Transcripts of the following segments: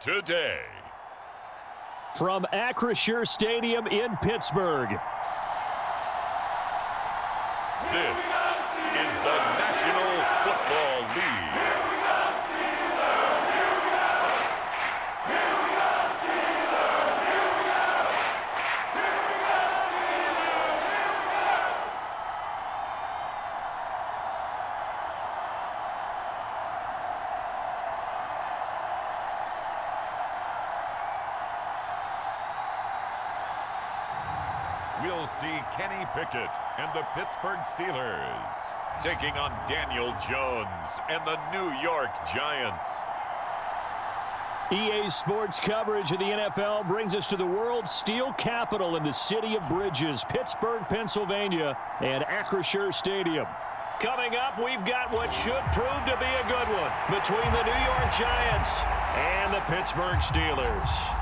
today. From Acrisure Stadium in Pittsburgh. This is the National Football League. We'll see Kenny Pickett and the Pittsburgh Steelers taking on Daniel Jones and the New York Giants. EA Sports coverage of the NFL brings us to the world's steel capital in the city of bridges, Pittsburgh, Pennsylvania, and Acrisure Stadium. Coming up, we've got what should prove to be a good one between the New York Giants and the Pittsburgh Steelers.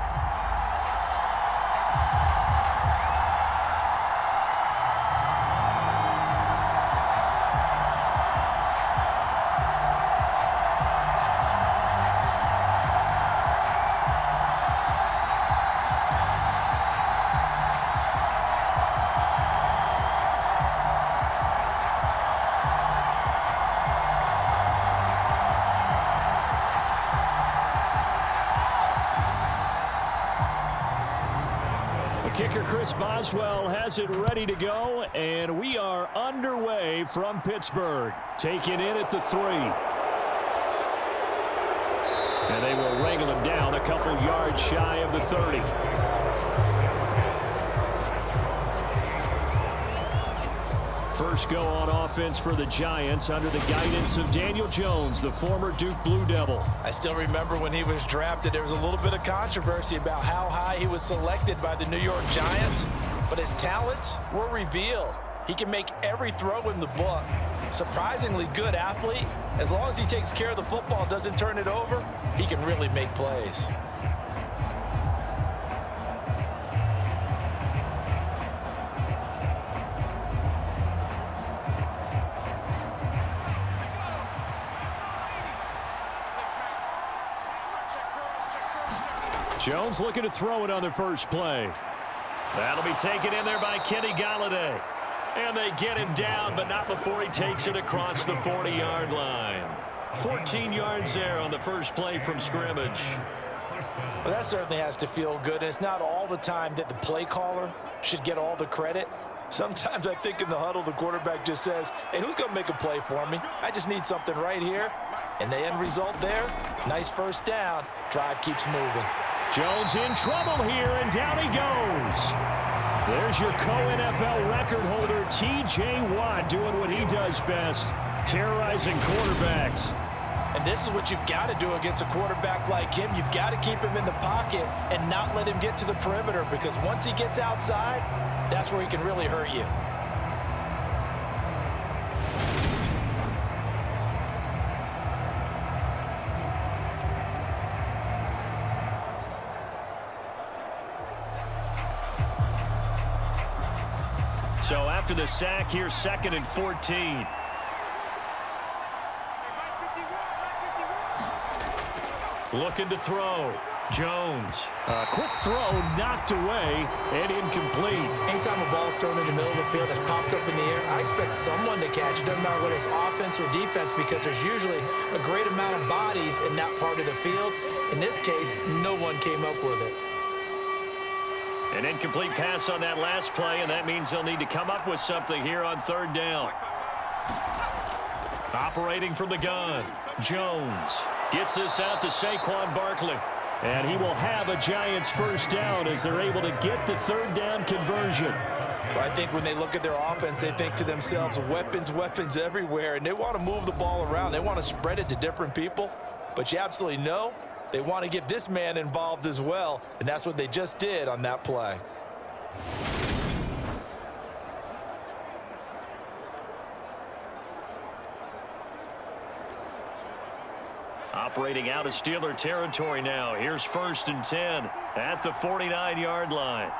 Kicker Chris Boswell has it ready to go, and we are underway from Pittsburgh. Taken in at the 3. And they will wrangle him down a couple yards shy of the 30. First go on offense for the Giants under the guidance of Daniel Jones, the former Duke Blue Devil. I still remember when he was drafted, there was a little bit of controversy about how high he was selected by the New York Giants, but his talents were revealed. He can make every throw in the book. Surprisingly good athlete. As long as he takes care of the football, doesn't turn it over, he can really make plays. Jones looking to throw it on the first play. That'll be taken in there by Kenny Golladay. And they get him down, but not before he takes it across the 40-yard line. 14 yards there on the first play from scrimmage. Well, that certainly has to feel good. And it's not all the time that the play caller should get all the credit. Sometimes I think in the huddle, the quarterback just says, hey, who's going to make a play for me? I just need something right here. And the end result there, nice first down. Drive keeps moving. Jones in trouble here, and down he goes. There's your co-NFL record holder, T.J. Watt, doing what he does best, terrorizing quarterbacks. And this is what you've got to do against a quarterback like him. You've got to keep him in the pocket and not let him get to the perimeter, because once he gets outside, that's where he can really hurt you. So after the sack, here's 2nd and 14. Looking to throw. Jones. A quick throw knocked away and incomplete. Anytime a ball's thrown in the middle of the field that's popped up in the air, I expect someone to catch it. Doesn't matter whether it's offense or defense, because there's usually a great amount of bodies in that part of the field. In this case, no one came up with it. An incomplete pass on that last play, and that means they'll need to come up with something here on 3rd down. Operating from the gun, Jones gets this out to Saquon Barkley. And he will have a Giants first down as they're able to get the 3rd down conversion. Well, I think when they look at their offense, they think to themselves, weapons, weapons everywhere, and they want to move the ball around. They want to spread it to different people. But you absolutely know they want to get this man involved as well, and that's what they just did on that play. Operating out of Steeler territory now. Here's 1st and 10 at the 49-yard line.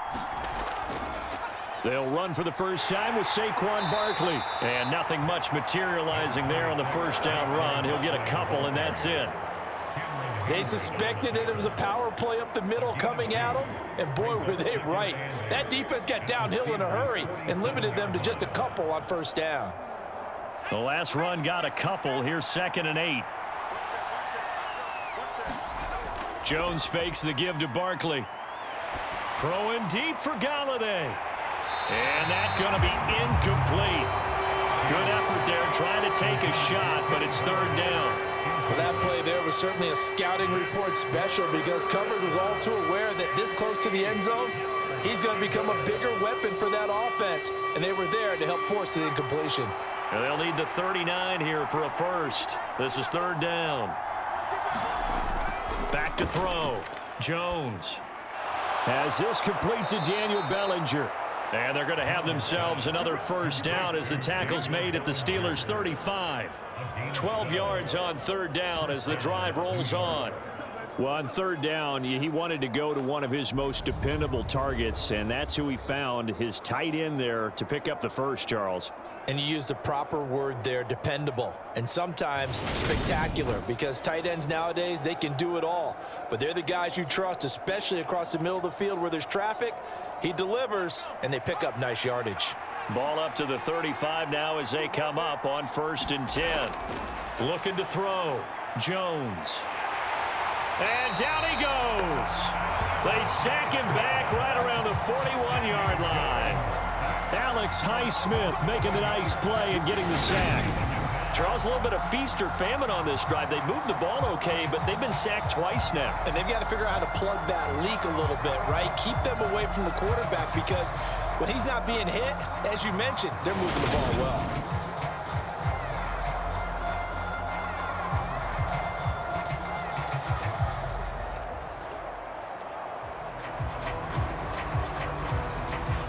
They'll run for the first time with Saquon Barkley. And nothing much materializing there on the first down run. He'll get a couple, and that's it. They suspected that it was a power play up the middle coming at them, and boy, were they right. That defense got downhill in a hurry and limited them to just a couple on first down. The last run got a couple. Here's 2nd and 8. Jones fakes the give to Barkley. Throwing deep for Galladay. And that's going to be incomplete. Good effort there trying to take a shot, but it's 3rd down. Well, that play there was certainly a scouting report special because coverage was all too aware that this close to the end zone, he's going to become a bigger weapon for that offense, and they were there to help force the incompletion. And they'll need the 39 here for a first. This is 3rd down. Back to throw. Jones has this complete to Daniel Bellinger. And they're going to have themselves another first down as the tackle's made at the Steelers' 35. 12 yards on 3rd down as the drive rolls on. Well, on 3rd down, he wanted to go to one of his most dependable targets, and that's who he found, his tight end there, to pick up the first, Charles. And you used the proper word there, dependable, and sometimes spectacular, because tight ends nowadays, they can do it all. But they're the guys you trust, especially across the middle of the field where there's traffic. He delivers, and they pick up nice yardage. Ball up to the 35 now as they come up on 1st and 10. Looking to throw. Jones. And down he goes. They sack him back right around the 41-yard line. Alex Highsmith making the nice play and getting the sack. Charles, a little bit of feast or famine on this drive. They moved the ball okay, but they've been sacked twice now. And they've got to figure out how to plug that leak a little bit, right? Keep them away from the quarterback because when he's not being hit, as you mentioned, they're moving the ball well.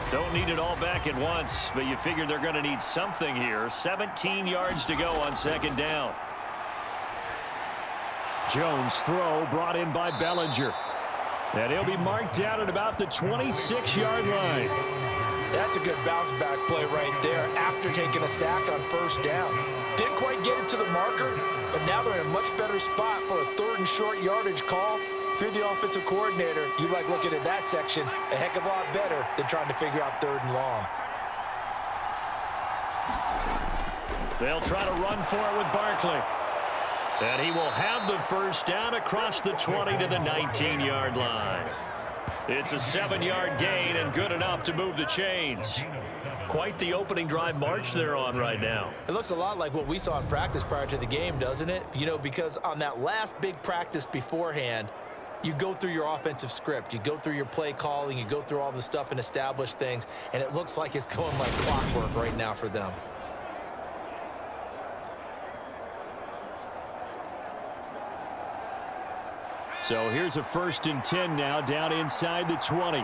Don't need it all back at once, but you figure they're going to need something here. 17 yards to go on 2nd down. Jones throw brought in by Bellinger. And he'll be marked down at about the 26-yard line. That's a good bounce back play right there after taking a sack on 1st down. Didn't quite get it to the marker, but now they're in a much better spot for a 3rd and short yardage call. If you're the offensive coordinator, you like looking at that section a heck of a lot better than trying to figure out 3rd and long. They'll try to run for it with Barkley. And he will have the first down across the 20 to the 19-yard line. It's a 7-yard gain and good enough to move the chains. Quite the opening drive march they're on right now. It looks a lot like what we saw in practice prior to the game, doesn't it? You know, because on that last big practice beforehand, you go through your offensive script, you go through your play calling, you go through all the stuff and establish things, and it looks like it's going like clockwork right now for them. So here's a 1st and 10 now down inside the 20.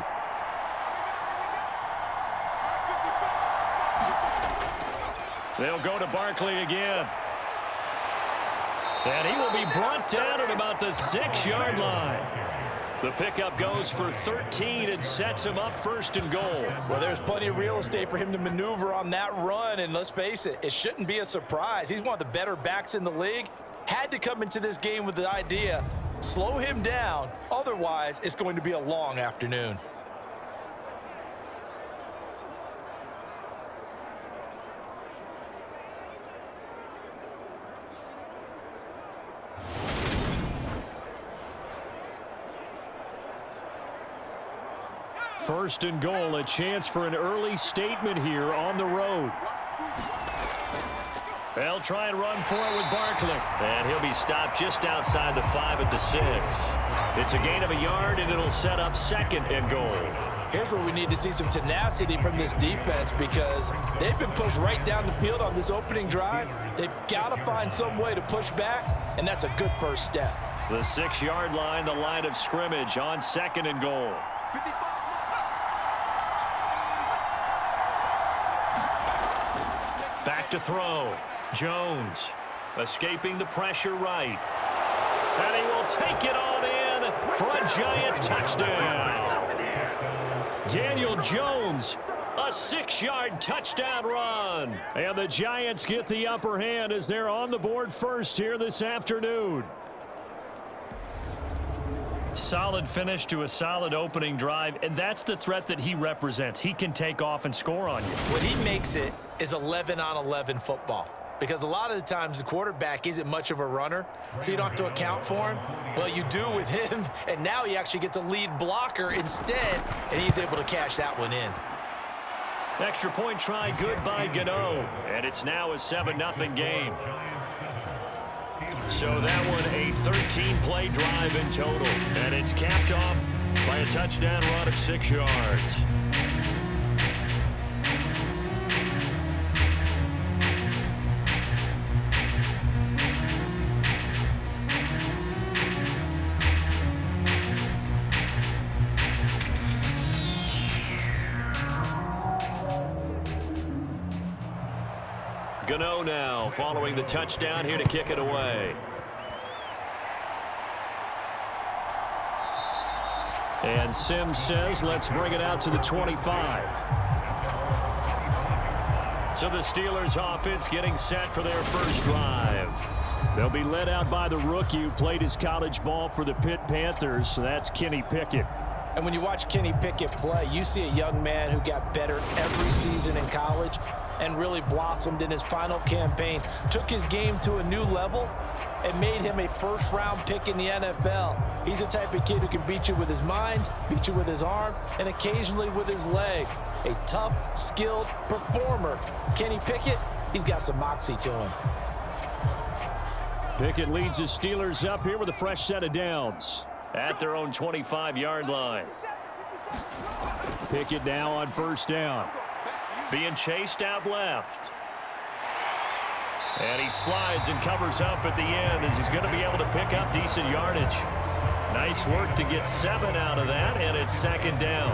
They'll go to Barkley again. And he will be brought down at about the 6-yard line. The pickup goes for 13 and sets him up 1st and goal. Well, there's plenty of real estate for him to maneuver on that run, and let's face it, it shouldn't be a surprise. He's one of the better backs in the league. Had to come into this game with the idea, slow him down, otherwise it's going to be a long afternoon. First and goal, a chance for an early statement here on the road. They'll try and run for it with Barkley. And he'll be stopped just outside the 5 at the 6. It's a gain of a yard, and it'll set up 2nd and goal. Here's where we need to see some tenacity from this defense because they've been pushed right down the field on this opening drive. They've got to find some way to push back, and that's a good first step. The 6-yard line, the line of scrimmage on 2nd and goal. Back to throw. Jones escaping the pressure right. And he will take it on in for a giant touchdown. Daniel Jones, a 6-yard touchdown run. And the Giants get the upper hand as they're on the board first here this afternoon. Solid finish to a solid opening drive, and that's the threat that he represents. He can take off and score on you. What he makes it is 11-on-11 football, because a lot of the times the quarterback isn't much of a runner, so you don't have to account for him. Well, you do with him, and now he actually gets a lead blocker instead, and he's able to cash that one in. Extra point try good by Gano, and it's now a 7-0 game. So that one a 13-play drive in total, and it's capped off by a touchdown run of 6 yards. Gano now following the touchdown here to kick it away. And Sims says, let's bring it out to the 25. So the Steelers offense getting set for their first drive. They'll be led out by the rookie who played his college ball for the Pitt Panthers. So that's Kenny Pickett. And when you watch Kenny Pickett play, you see a young man who got better every season in college and really blossomed in his final campaign, took his game to a new level, and made him a first-round pick in the NFL. He's the type of kid who can beat you with his mind, beat you with his arm, and occasionally with his legs. A tough, skilled performer. Kenny Pickett, he's got some moxie to him. Pickett leads his Steelers up here with a fresh set of downs at their own 25-yard line. Pickett now on first down. Being chased out left. And he slides and covers up at the end as he's going to be able to pick up decent yardage. Nice work to get 7 out of that, and it's second down.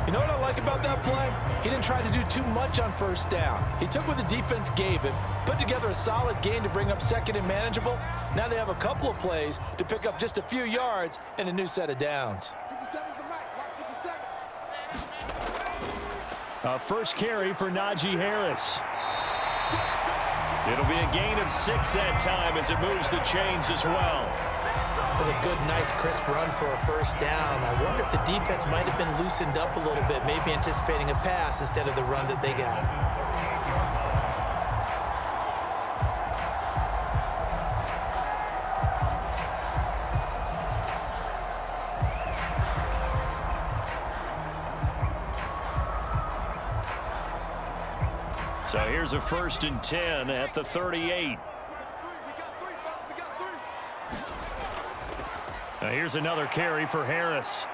You know what I like about that play? He didn't try to do too much on first down. He took what the defense gave him, put together a solid gain to bring up second and manageable. Now they have a couple of plays to pick up just a few yards and a new set of downs. First carry for Najee Harris. It'll be a gain of 6 that time as it moves the chains as well. That's a good, nice, crisp run for a first down. I wonder if the defense might have been loosened up a little bit, maybe anticipating a pass instead of the run that they got. So here's a 1st and 10 at the 38. Now here's another carry for Harris.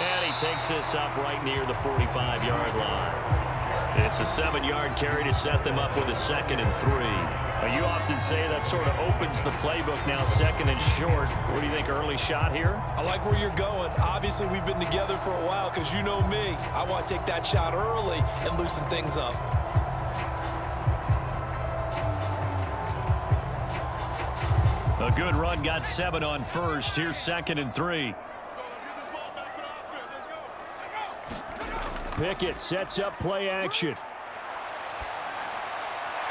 And he takes this up right near the 45-yard line. It's a 7-yard carry to set them up with a 2nd and 3. Now you often say that sort of opens the playbook now, 2nd and short. What do you think, early shot here? I like where you're going. Obviously, we've been together for a while because you know me. I want to take that shot early and loosen things up. A good run, got 7 on first. Here's 2nd and 3. Pickett sets up play action.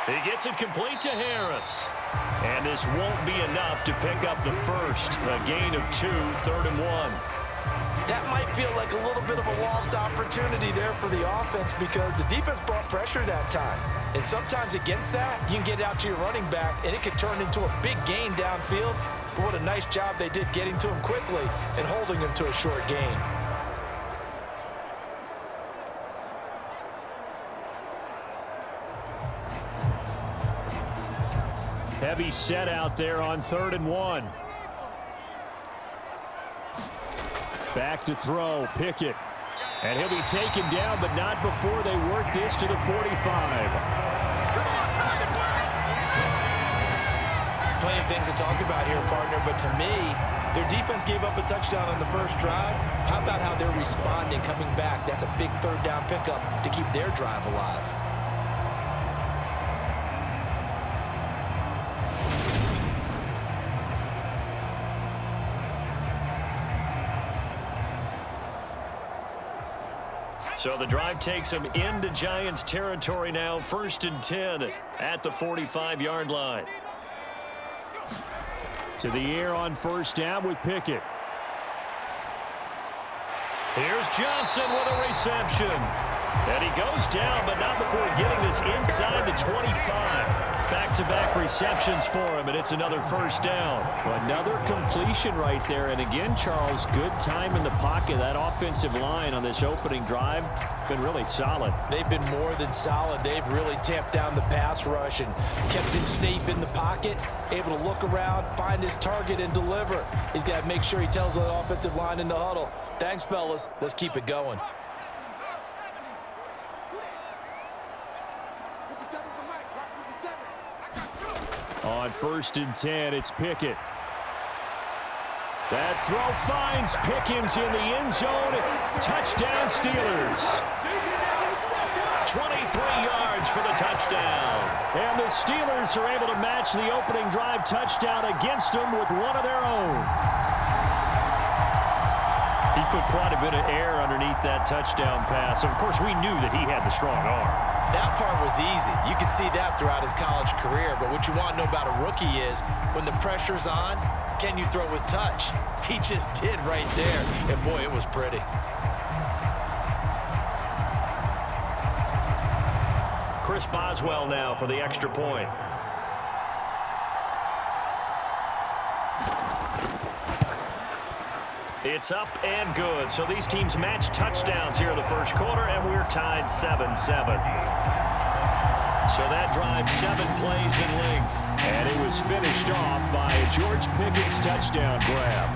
He gets it complete to Harris. And this won't be enough to pick up the first. A gain of 2, 3rd and 1. That might feel like a little bit of a lost opportunity there for the offense because the defense brought pressure that time. And sometimes against that, you can get out to your running back, and it could turn into a big gain downfield. But what a nice job they did getting to him quickly and holding him to a short gain. Heavy set out there on 3rd and 1. Back to throw, Pickett. And he'll be taken down, but not before they work this to the 45. Plenty of things to talk about here, partner, but to me, their defense gave up a touchdown on the first drive. How about how they're responding, coming back? That's a big 3rd down pickup to keep their drive alive. So the drive takes them into Giants territory now. 1st and 10 at the 45-yard line. To the air on first down with Pickett. Here's Johnson with a reception. And he goes down, but not before getting this inside the 25. Back-to-back receptions for him, and it's another first down. Another completion right there. And again, Charles, good time in the pocket. That offensive line on this opening drive been really solid. They've been more than solid. They've really tamped down the pass rush and kept him safe in the pocket, able to look around, find his target, and deliver. He's got to make sure he tells the offensive line in the huddle, thanks, fellas. Let's keep it going. On 1st and 10, it's Pickett. That throw finds Pickens in the end zone. Touchdown, Steelers. 23 yards for the touchdown. And the Steelers are able to match the opening drive touchdown against them with one of their own. He put quite a bit of air underneath that touchdown pass. Of course, we knew that he had the strong arm. That part was easy. You could see that throughout his college career. But what you want to know about a rookie is when the pressure's on, can you throw with touch? He just did right there. And, boy, it was pretty. Chris Boswell now for the extra point. It's up and good. So these teams match touchdowns here in the first quarter, and we're tied 7-7. So that drive 7 plays in length, and it was finished off by a George Pickens touchdown grab.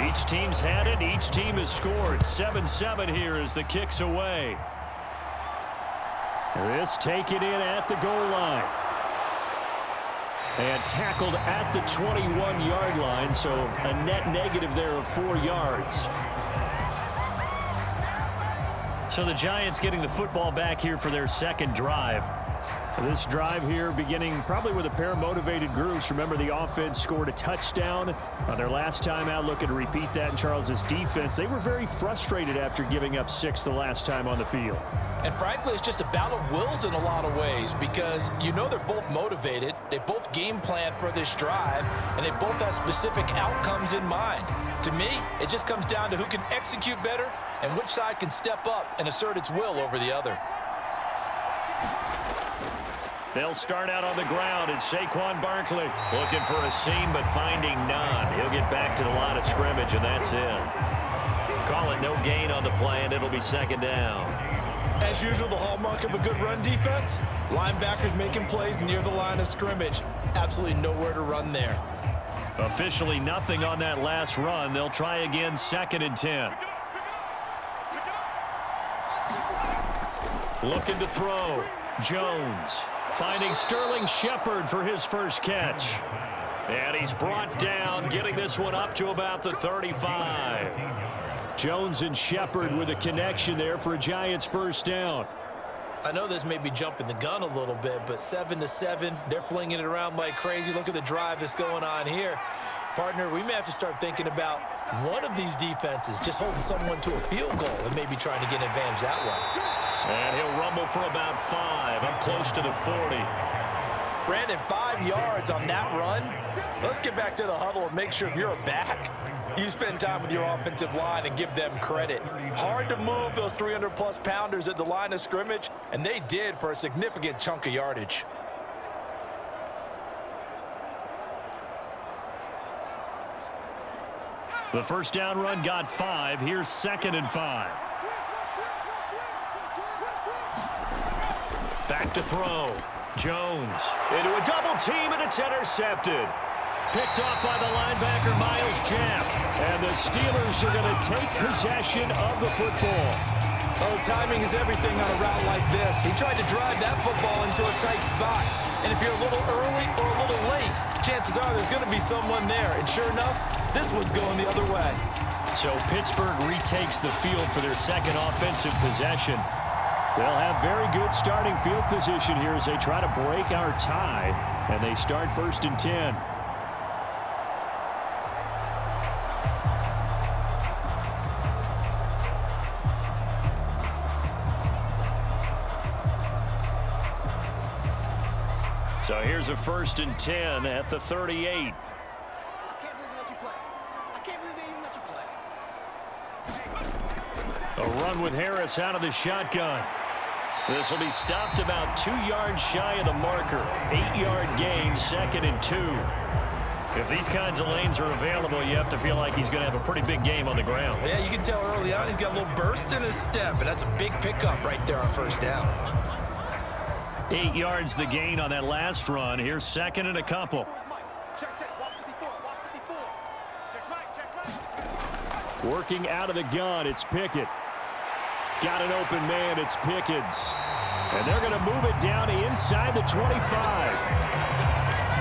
Each team's had it. Each team has scored. 7-7 here as the kick's away. This taken in at the goal line. And tackled at the 21-yard line, so a net negative there of 4 yards. So the Giants getting the football back here for their second drive. This drive here beginning probably with a pair of motivated groups. Remember, the offense scored a touchdown on their last time out. Looking to repeat that in Charles's defense. They were very frustrated after giving up 6 the last time on the field. And frankly, it's just a battle of wills in a lot of ways because you know they're both motivated. They both game plan for this drive, and they both have specific outcomes in mind. To me, it just comes down to who can execute better and which side can step up and assert its will over the other. They'll start out on the ground. It's Saquon Barkley looking for a seam but finding none. He'll get back to the line of scrimmage, and that's it. Call it no gain on the play, and it'll be second down. As usual, the hallmark of a good run defense, linebackers making plays near the line of scrimmage. Absolutely nowhere to run there. Officially nothing on that last run. They'll try again, 2nd and 10. Looking to throw. Jones finding Sterling Shepard for his first catch. And he's brought down, getting this one up to about the 35. Jones and Shepard with a connection there for a Giants first down. I know this may be jumping the gun a little bit, but 7-7, they're flinging it around like crazy. Look at the drive that's going on here. Partner, we may have to start thinking about one of these defenses just holding someone to a field goal and maybe trying to get an advantage that way. And he'll rumble for about 5, up close to the 40. Brandon, 5 yards on that run. Let's get back to the huddle and make sure if you're a back, you spend time with your offensive line and give them credit. Hard to move those 300-plus pounders at the line of scrimmage, and they did for a significant chunk of yardage. The first down run got 5. Here's 2nd and 5. Back to throw. Jones into a double team, and it's intercepted. Picked off by the linebacker, Miles Jack. And the Steelers are going to take possession of the football. Oh, timing is everything on a route like this. He tried to drive that football into a tight spot. And if you're a little early or a little late, chances are there's going to be someone there. And sure enough, this one's going the other way. So Pittsburgh retakes the field for their second offensive possession. They'll have very good starting field position here as they try to break our tie, and they start 1st and 10. So here's a 1st and 10 at the 38. I can't believe they let you play. I can't believe they even let you play. A run with Harris out of the shotgun. This will be stopped about 2 yards shy of the marker. 8-yard gain, 2nd and 2. If these kinds of lanes are available, you have to feel like he's going to have a pretty big game on the ground. Yeah, you can tell early on he's got a little burst in his step, and that's a big pickup right there on 1st down. 8 yards the gain on that last run. Here's 2nd and a couple. Working out of the gun, it's Pickett. Got an open man, it's Pickens. And they're going to move it down inside the 25.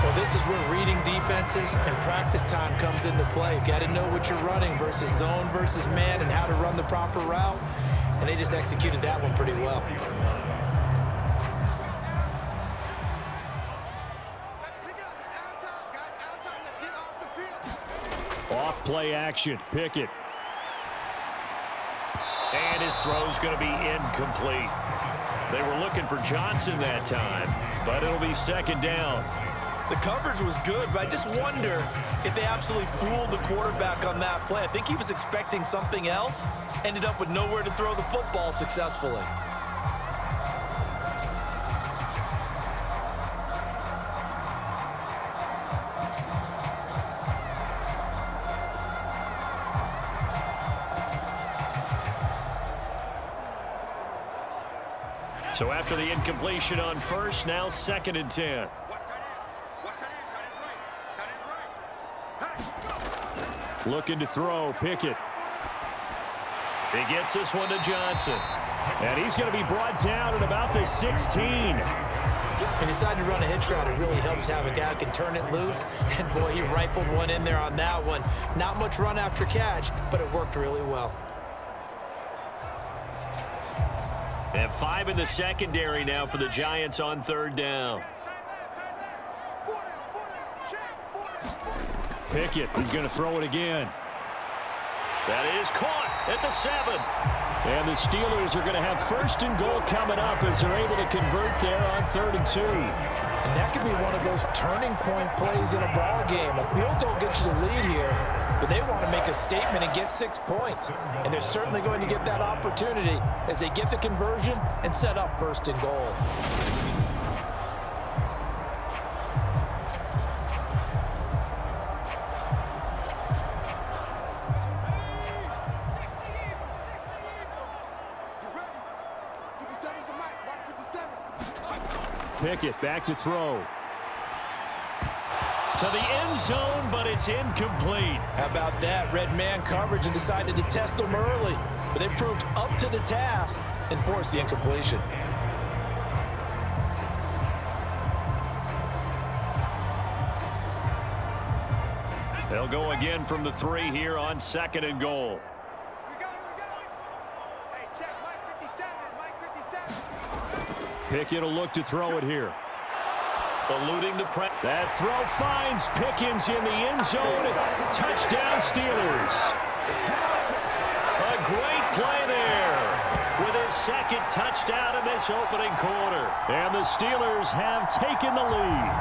Well, this is where reading defenses and practice time comes into play. You've got to know what you're running versus zone versus man and how to run the proper route. And they just executed that one pretty well. Off play action, Pickett. And his throw's going to be incomplete. They were looking for Johnson that time, but it'll be 2nd down. The coverage was good, but I just wonder if they absolutely fooled the quarterback on that play. I think he was expecting something else, ended up with nowhere to throw the football successfully. So after the incompletion on 1st, now 2nd and 10. Looking to throw, Pickett. He gets this one to Johnson. And he's going to be brought down at about the 16. He decided to run a hitch route. It really helps to have a guy who can turn it loose. And, boy, he rifled one in there on that one. Not much run after catch, but it worked really well. They have 5 in the secondary now for the Giants on 3rd down. Pickett, he's going to throw it again. That is caught at the 7. And the Steelers are going to have 1st and goal coming up as they're able to convert there on 3rd and 2. And that could be one of those turning point plays in a ball game. A field goal gets you the lead here, but they want to make a statement and get 6 points. And they're certainly going to get that opportunity as they get the conversion and set up 1st and goal. Pickett back to throw. To the end zone, but it's incomplete. How about that? Red man coverage and decided to test them early. But they proved up to the task and forced the incompletion. They'll go again from the 3 here on 2nd and goal. Pickett will look to throw it here. Eluding the press. That throw finds Pickens in the end zone. Touchdown Steelers. A great play there with his 2nd touchdown in this opening quarter. And the Steelers have taken the lead.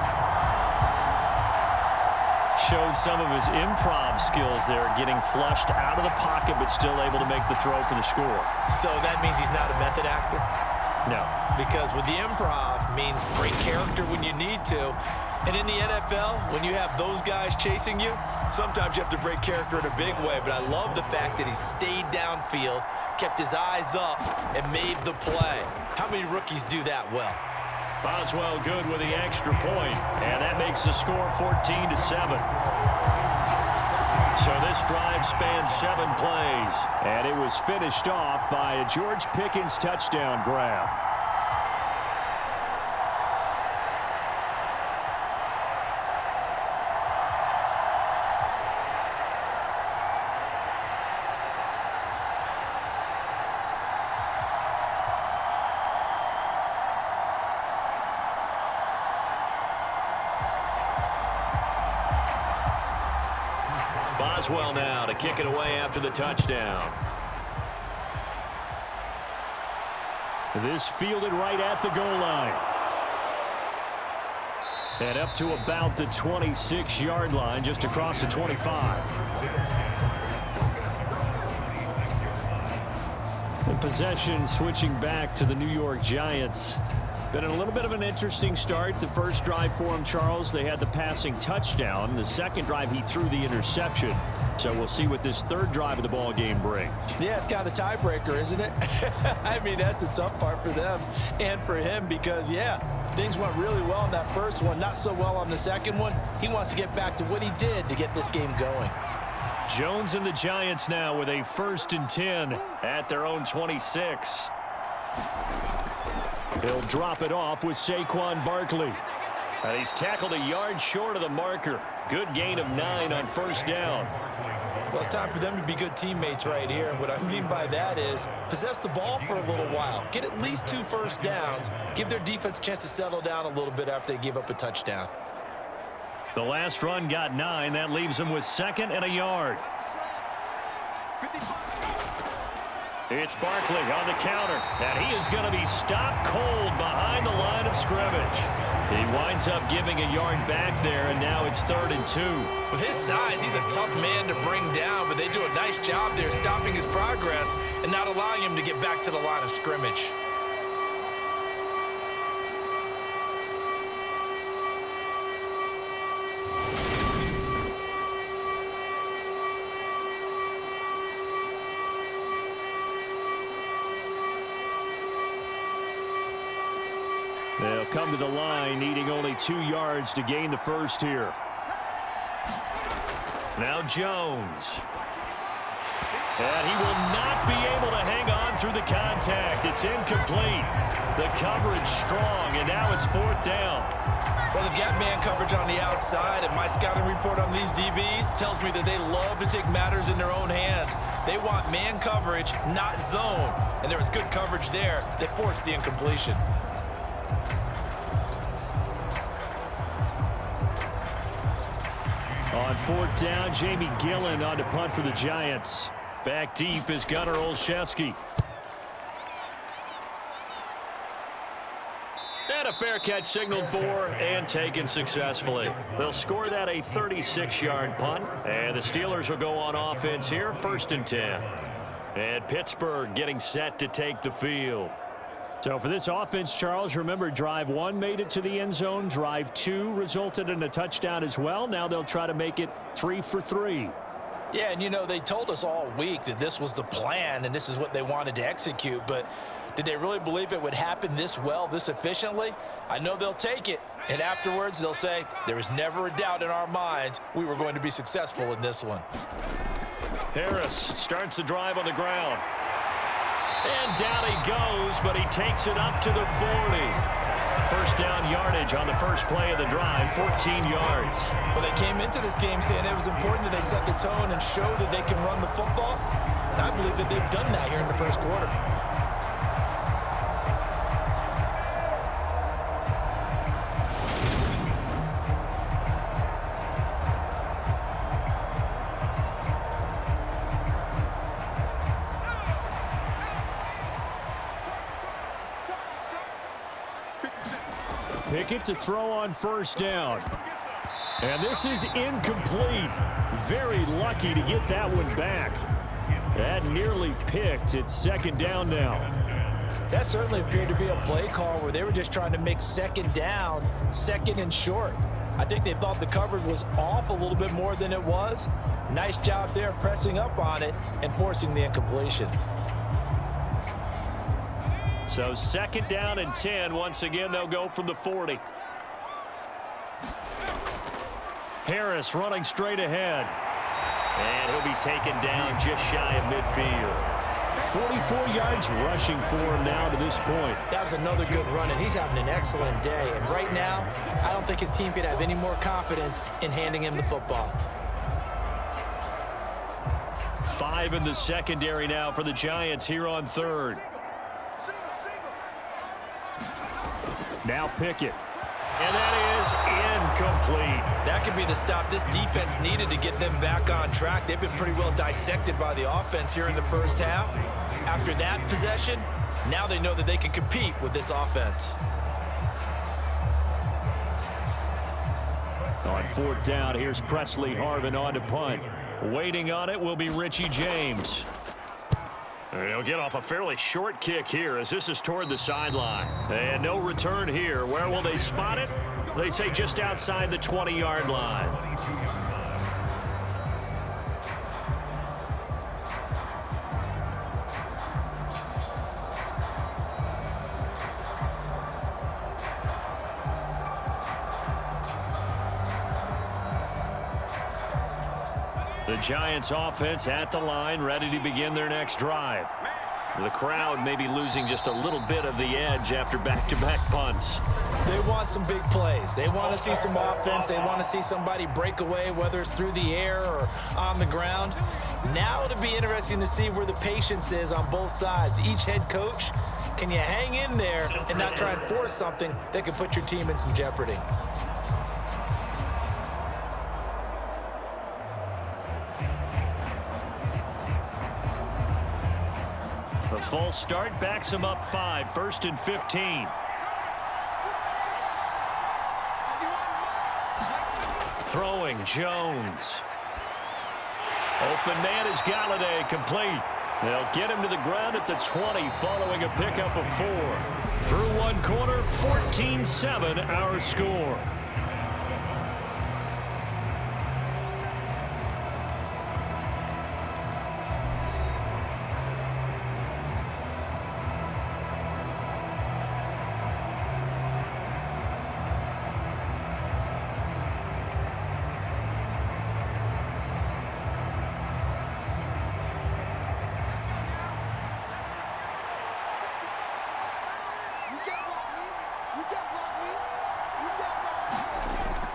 Showed some of his improv skills there, getting flushed out of the pocket but still able to make the throw for the score. So that means he's not a method actor? No. Because with the improv means break character when you need to. And in the NFL, when you have those guys chasing you, sometimes you have to break character in a big way. But I love the fact that he stayed downfield, kept his eyes up, and made the play. How many rookies do that well? Boswell good with the extra point, and that makes the score 14-7. So this drive spans 7 plays, and it was finished off by a George Pickens touchdown grab. Boswell now to kick it away after the touchdown. This fielded right at the goal line. And up to about the 26-yard line, just across the 25. The possession switching back to the New York Giants. Been a little bit of an interesting start. The first drive for him, Charles, they had the passing touchdown. The second drive, he threw the interception. So we'll see what this third drive of the ball game brings. Yeah, it's kind of the tiebreaker, isn't it? I mean, that's the tough part for them and for him because, yeah, things went really well in that first one, not so well on the second one. He wants to get back to what he did to get this game going. Jones and the Giants now with a 1st and 10 at their own 26. He'll drop it off with Saquon Barkley. And he's tackled a yard short of the marker. Good gain of 9 on 1st down. Well, it's time for them to be good teammates right here. And what I mean by that is possess the ball for a little while. Get at least 2 first downs. Give their defense a chance to settle down a little bit after they give up a touchdown. The last run got 9. That leaves him with 2nd and a yard. It's Barkley on the counter, and he is going to be stopped cold behind the line of scrimmage. He winds up giving a yard back there, and now it's 3rd and 2. With his size, he's a tough man to bring down, but they do a nice job there stopping his progress and not allowing him to get back to the line of scrimmage. They'll come to the line, needing only 2 yards to gain the first here. Now Jones. And he will not be able to hang on through the contact. It's incomplete. The coverage strong, and now it's 4th down. Well, they've got man coverage on the outside, and my scouting report on these DBs tells me that they love to take matters in their own hands. They want man coverage, not zone. And there was good coverage there that forced the incompletion. On 4th down, Jamie Gillen on to punt for the Giants. Back deep is Gunnar Olszewski. And a fair catch signaled for and taken successfully. They'll score that a 36-yard punt. And the Steelers will go on offense here, 1st and 10. And Pittsburgh getting set to take the field. So for this offense, Charles, remember drive 1 made it to the end zone. Drive 2 resulted in a touchdown as well. Now they'll try to make it 3 for 3. Yeah, and you know, they told us all week that this was the plan and this is what they wanted to execute, but did they really believe it would happen this well, this efficiently? I know they'll take it, and afterwards they'll say, there was never a doubt in our minds we were going to be successful in this one. Harris starts the drive on the ground. And down he goes, but he takes it up to the 40. 1st down yardage on the first play of the drive, 14 yards. Well, they came into this game saying it was important that they set the tone and show that they can run the football. And I believe that they've done that here in the first quarter. Pickett to throw on 1st down. And this is incomplete. Very lucky to get that one back. That nearly picked. It's 2nd down now. That certainly appeared to be a play call where they were just trying to make 2nd down, 2nd and short. I think they thought the coverage was off a little bit more than it was. Nice job there pressing up on it and forcing the incompletion. So 2nd down and 10. Once again, they'll go from the 40. Harris running straight ahead. And he'll be taken down just shy of midfield. 44 yards rushing for him now to this point. That was another good run, and he's having an excellent day. And right now, I don't think his team could have any more confidence in handing him the football. 5 in the secondary now for the Giants here on 3rd. Now Pickett. And that is incomplete. That could be the stop this defense needed to get them back on track. They've been pretty well dissected by the offense here in the first half. After that possession, now they know that they can compete with this offense. On fourth down, here's Presley Harvin on to punt. Waiting on it will be Richie James. He'll get off a fairly short kick here as this is toward the sideline. And no return here. Where will they spot it? They say just outside the 20-yard line. The Giants offense at the line, ready to begin their next drive. The crowd may be losing just a little bit of the edge after back-to-back punts. They want some big plays. They want to see some offense. They want to see somebody break away, whether it's through the air or on the ground. Now it'll be interesting to see where the patience is on both sides. Each head coach, can you hang in there and not try and force something that could put your team in some jeopardy? The full start backs him up 5, 1st and 15. Throwing, Jones. Open man is Galladay, complete. They'll get him to the ground at the 20 following a pickup of 4. Through one quarter, 14-7 our score.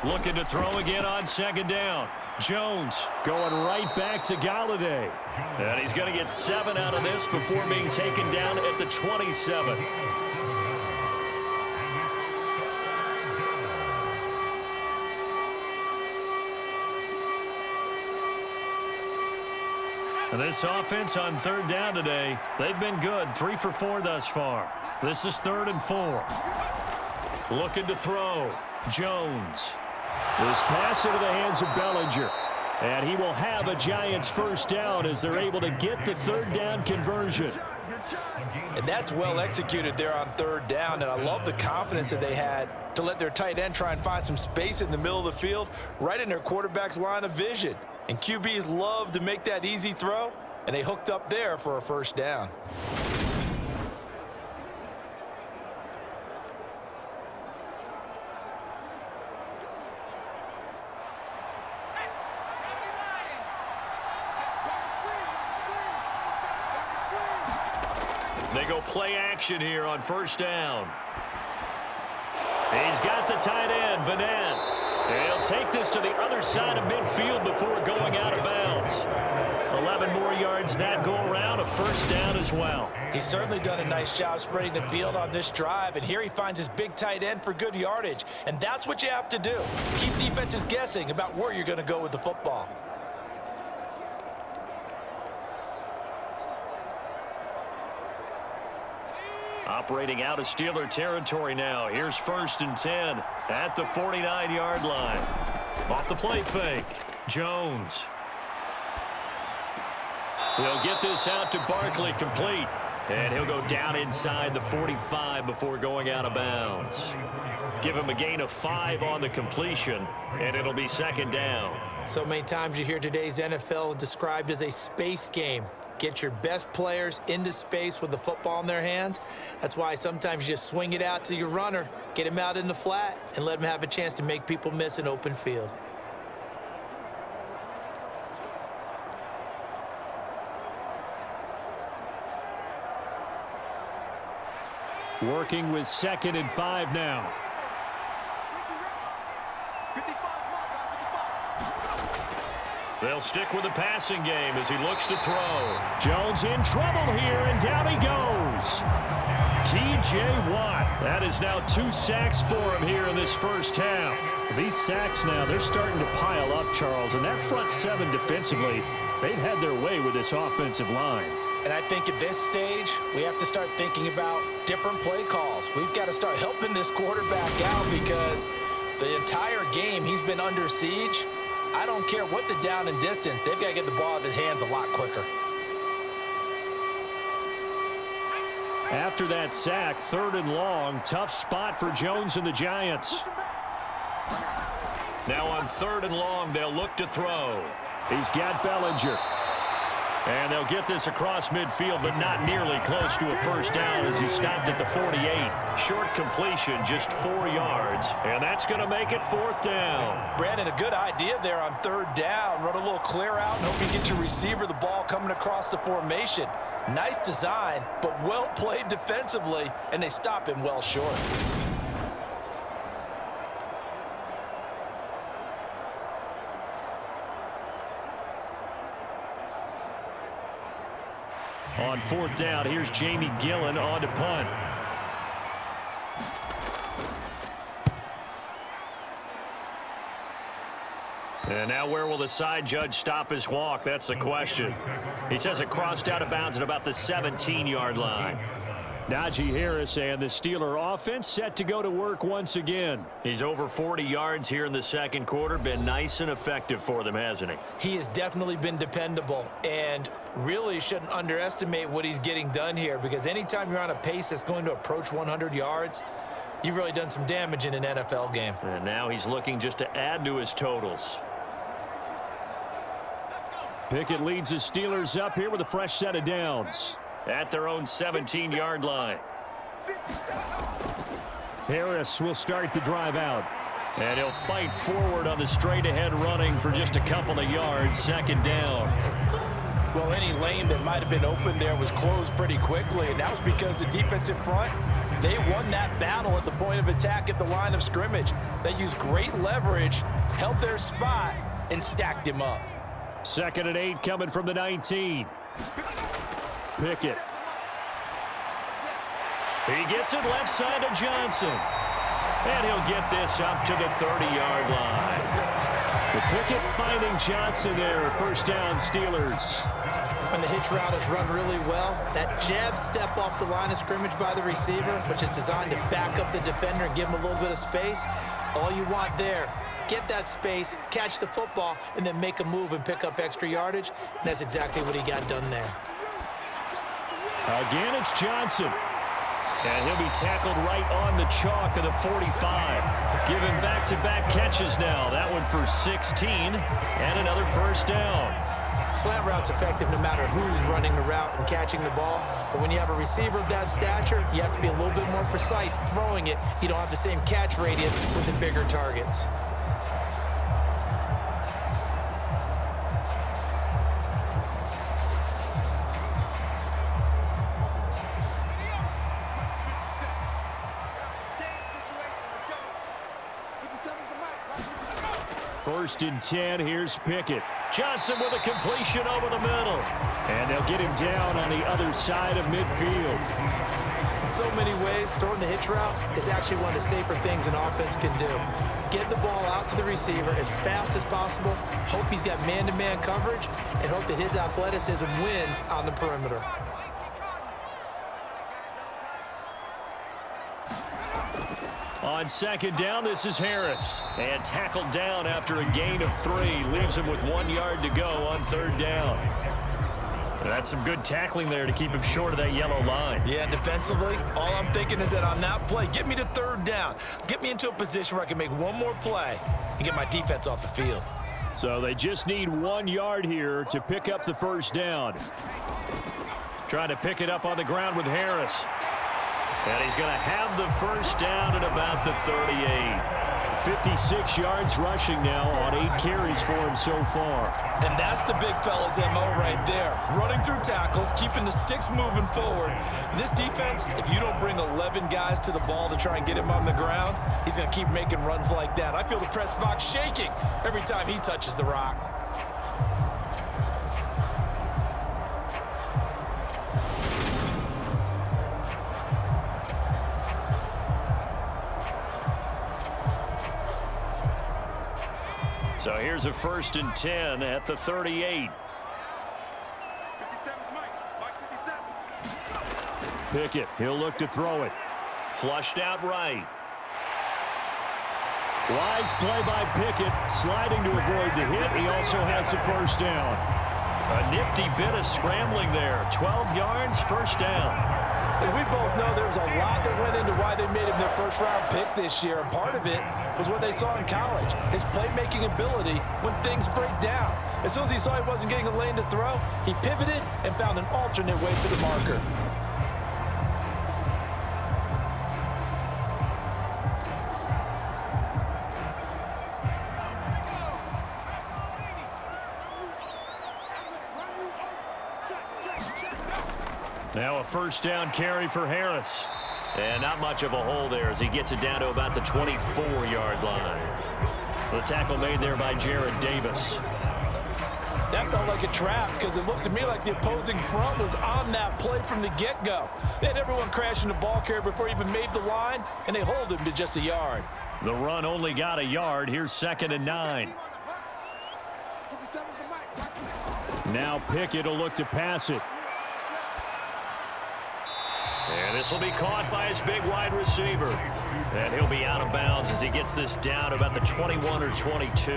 Looking to throw again on 2nd down. Jones going right back to Galladay. And he's going to get 7 out of this before being taken down at the 27. And this offense on 3rd down today, they've been good. 3 for 4 thus far. This is 3rd and 4. Looking to throw. Jones. This pass into the hands of Bellinger. And he will have a Giants first down as they're able to get the 3rd down conversion. And that's well executed there on 3rd down. And I love the confidence that they had to let their tight end try and find some space in the middle of the field, right in their quarterback's line of vision. And QBs love to make that easy throw, and they hooked up there for a first down. They go play action here on 1st down. He's got the tight end, Vanette. He'll take this to the other side of midfield before going out of bounds. 11 more yards that go around, a first down as well. He's certainly done a nice job spreading the field on this drive, and here he finds his big tight end for good yardage. And that's what you have to do. Keep defenses guessing about where you're going to go with the football. Operating out of Steeler territory now. Here's 1st and 10 at the 49-yard line. Off the play fake. Jones. He'll get this out to Barkley, complete. And he'll go down inside the 45 before going out of bounds. Give him a gain of 5 on the completion, and it'll be 2nd down. So many times you hear today's NFL described as a space game. Get your best players into space with the football in their hands. That's why sometimes you just swing it out to your runner, get him out in the flat, and let him have a chance to make people miss an open field. Working with 2nd and 5 now. They'll stick with the passing game as he looks to throw. Jones in trouble here, and down he goes. T.J. Watt. That is now 2 sacks for him here in this first half. These sacks now, they're starting to pile up, Charles. And that front seven defensively, they've had their way with this offensive line. And I think at this stage, we have to start thinking about different play calls. We've got to start helping this quarterback out because the entire game he's been under siege. I don't care what the down and distance. They've got to get the ball out of his hands a lot quicker. After that sack, 3rd and long, tough spot for Jones and the Giants. Now on 3rd and long, they'll look to throw. He's got Bellinger. And they'll get this across midfield, but not nearly close to a first down as he stopped at the 48. Short completion, just 4 yards. And that's going to make it 4th down. Brandon, a good idea there on 3rd down. Run a little clear out and hope you get your receiver the ball coming across the formation. Nice design, but well played defensively, and they stop him well short. On 4th down, here's Jamie Gillen on to punt. And now where will the side judge stop his walk? That's the question. He says it crossed out of bounds at about the 17-yard line. Najee Harris and the Steeler offense set to go to work once again. He's over 40 yards here in the second quarter. Been nice and effective for them, hasn't he? He has definitely been dependable and really shouldn't underestimate what he's getting done here because anytime you're on a pace that's going to approach 100 yards, you've really done some damage in an NFL game. And now he's looking just to add to his totals. Pickett leads the Steelers up here with a fresh set of downs. At their own 17-yard line. Harris will start the drive out. And he'll fight forward on the straight-ahead running for just a couple of yards. 2nd down. Well, any lane that might have been open there was closed pretty quickly, and that was because the defensive front, they won that battle at the point of attack at the line of scrimmage. They used great leverage, held their spot, and stacked him up. 2nd and 8 coming from the 19. Pickett. He gets it left side to Johnson. And he'll get this up to the 30-yard line. The Pickett finding Johnson there. First down, Steelers. When the hitch route is run really well, that jab step off the line of scrimmage by the receiver, which is designed to back up the defender and give him a little bit of space, all you want there, get that space, catch the football, and then make a move and pick up extra yardage. And that's exactly what he got done there. Again, it's Johnson. And he'll be tackled right on the chalk of the 45. Given back-to-back catches now. That one for 16 and another first down. Slant route's effective no matter who's running the route and catching the ball. But when you have a receiver of that stature, you have to be a little bit more precise throwing it. You don't have the same catch radius with the bigger targets. First and 10, here's Pickett. Johnson with a completion over the middle. And they'll get him down on the other side of midfield. In so many ways, throwing the hitch route is actually one of the safer things an offense can do. Get the ball out to the receiver as fast as possible, hope he's got man-to-man coverage, and hope that his athleticism wins on the perimeter. On 2nd down, this is Harris. And tackled down after a gain of 3. Leaves him with 1 yard to go on 3rd down. That's some good tackling there to keep him short of that yellow line. Yeah, defensively, all I'm thinking is that on that play, get me to 3rd down. Get me into a position where I can make one more play and get my defense off the field. So they just need 1 yard here to pick up the first down. Trying to pick it up on the ground with Harris. And he's going to have the first down at about the 38. 56 yards rushing now on 8 carries for him so far. And that's the big fella's MO right there. Running through tackles, keeping the sticks moving forward. This defense, if you don't bring 11 guys to the ball to try and get him on the ground, he's going to keep making runs like that. I feel the press box shaking every time he touches the rock. So here's a 1st and 10 at the 38. 57's Mike 57. Pickett, he'll look to throw it. Flushed out right. Wise play by Pickett, sliding to avoid the hit. He also has the 1st down. A nifty bit of scrambling there. 12 yards, 1st down. As we both know, there was a lot that went into why they made him their first-round pick this year. And part of it was what they saw in college, his playmaking ability when things break down. As soon as he saw he wasn't getting a lane to throw, he pivoted and found an alternate way to the marker. Now a 1st down carry for Harris. And not much of a hole there as he gets it down to about the 24-yard line. The tackle made there by Jared Davis. That felt like a trap because it looked to me like the opposing front was on that play from the get-go. They had everyone crashing the ball carrier before he even made the line, and they hold him to just a yard. The run only got a yard. Here's 2nd and 9. 57's the Mike. Now Pickett will look to pass it. And this will be caught by his big wide receiver. And he'll be out of bounds as he gets this down to about the 21 or 22.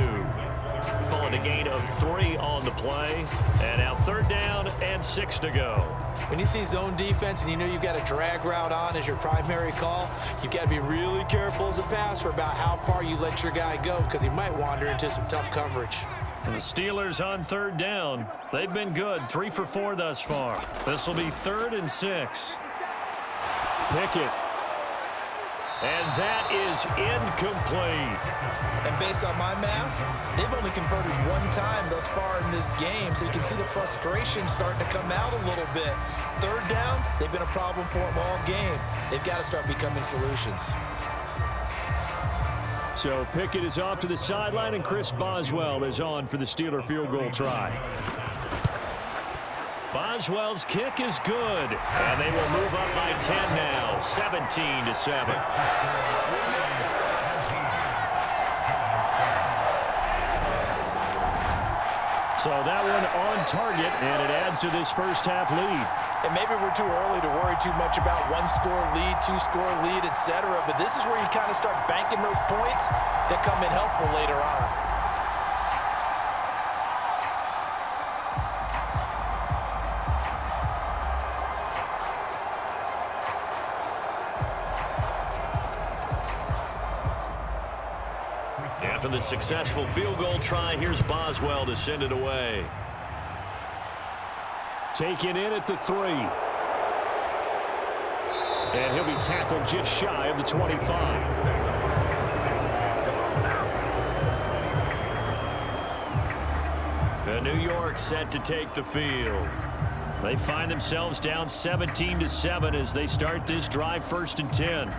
Calling a gain of 3 on the play. And now 3rd down and 6 to go. When you see zone defense and you know you've got a drag route on as your primary call, you've got to be really careful as a passer about how far you let your guy go because he might wander into some tough coverage. And the Steelers on 3rd down. They've been good, 3 for 4 thus far. This will be 3rd and 6. Pickett. And that is incomplete. And based on my math, they've only converted 1 time thus far in this game, so you can see the frustration starting to come out a little bit. 3rd downs, they've been a problem for them all game. They've got to start becoming solutions. So Pickett is off to the sideline, and Chris Boswell is on for the Steeler field goal try. Boswell's kick is good, and they will move up by 10 now, 17-7. So that one on target, and it adds to this first half lead. And maybe we're too early to worry too much about 1-score lead, 2-score lead, etc. But this is where you kind of start banking those points that come in helpful later on. After the successful field goal try, here's Boswell to send it away. Taken in at the 3. And he'll be tackled just shy of the 25. The New York set to take the field. They find themselves down 17-7 as they start this drive, 1st and 10.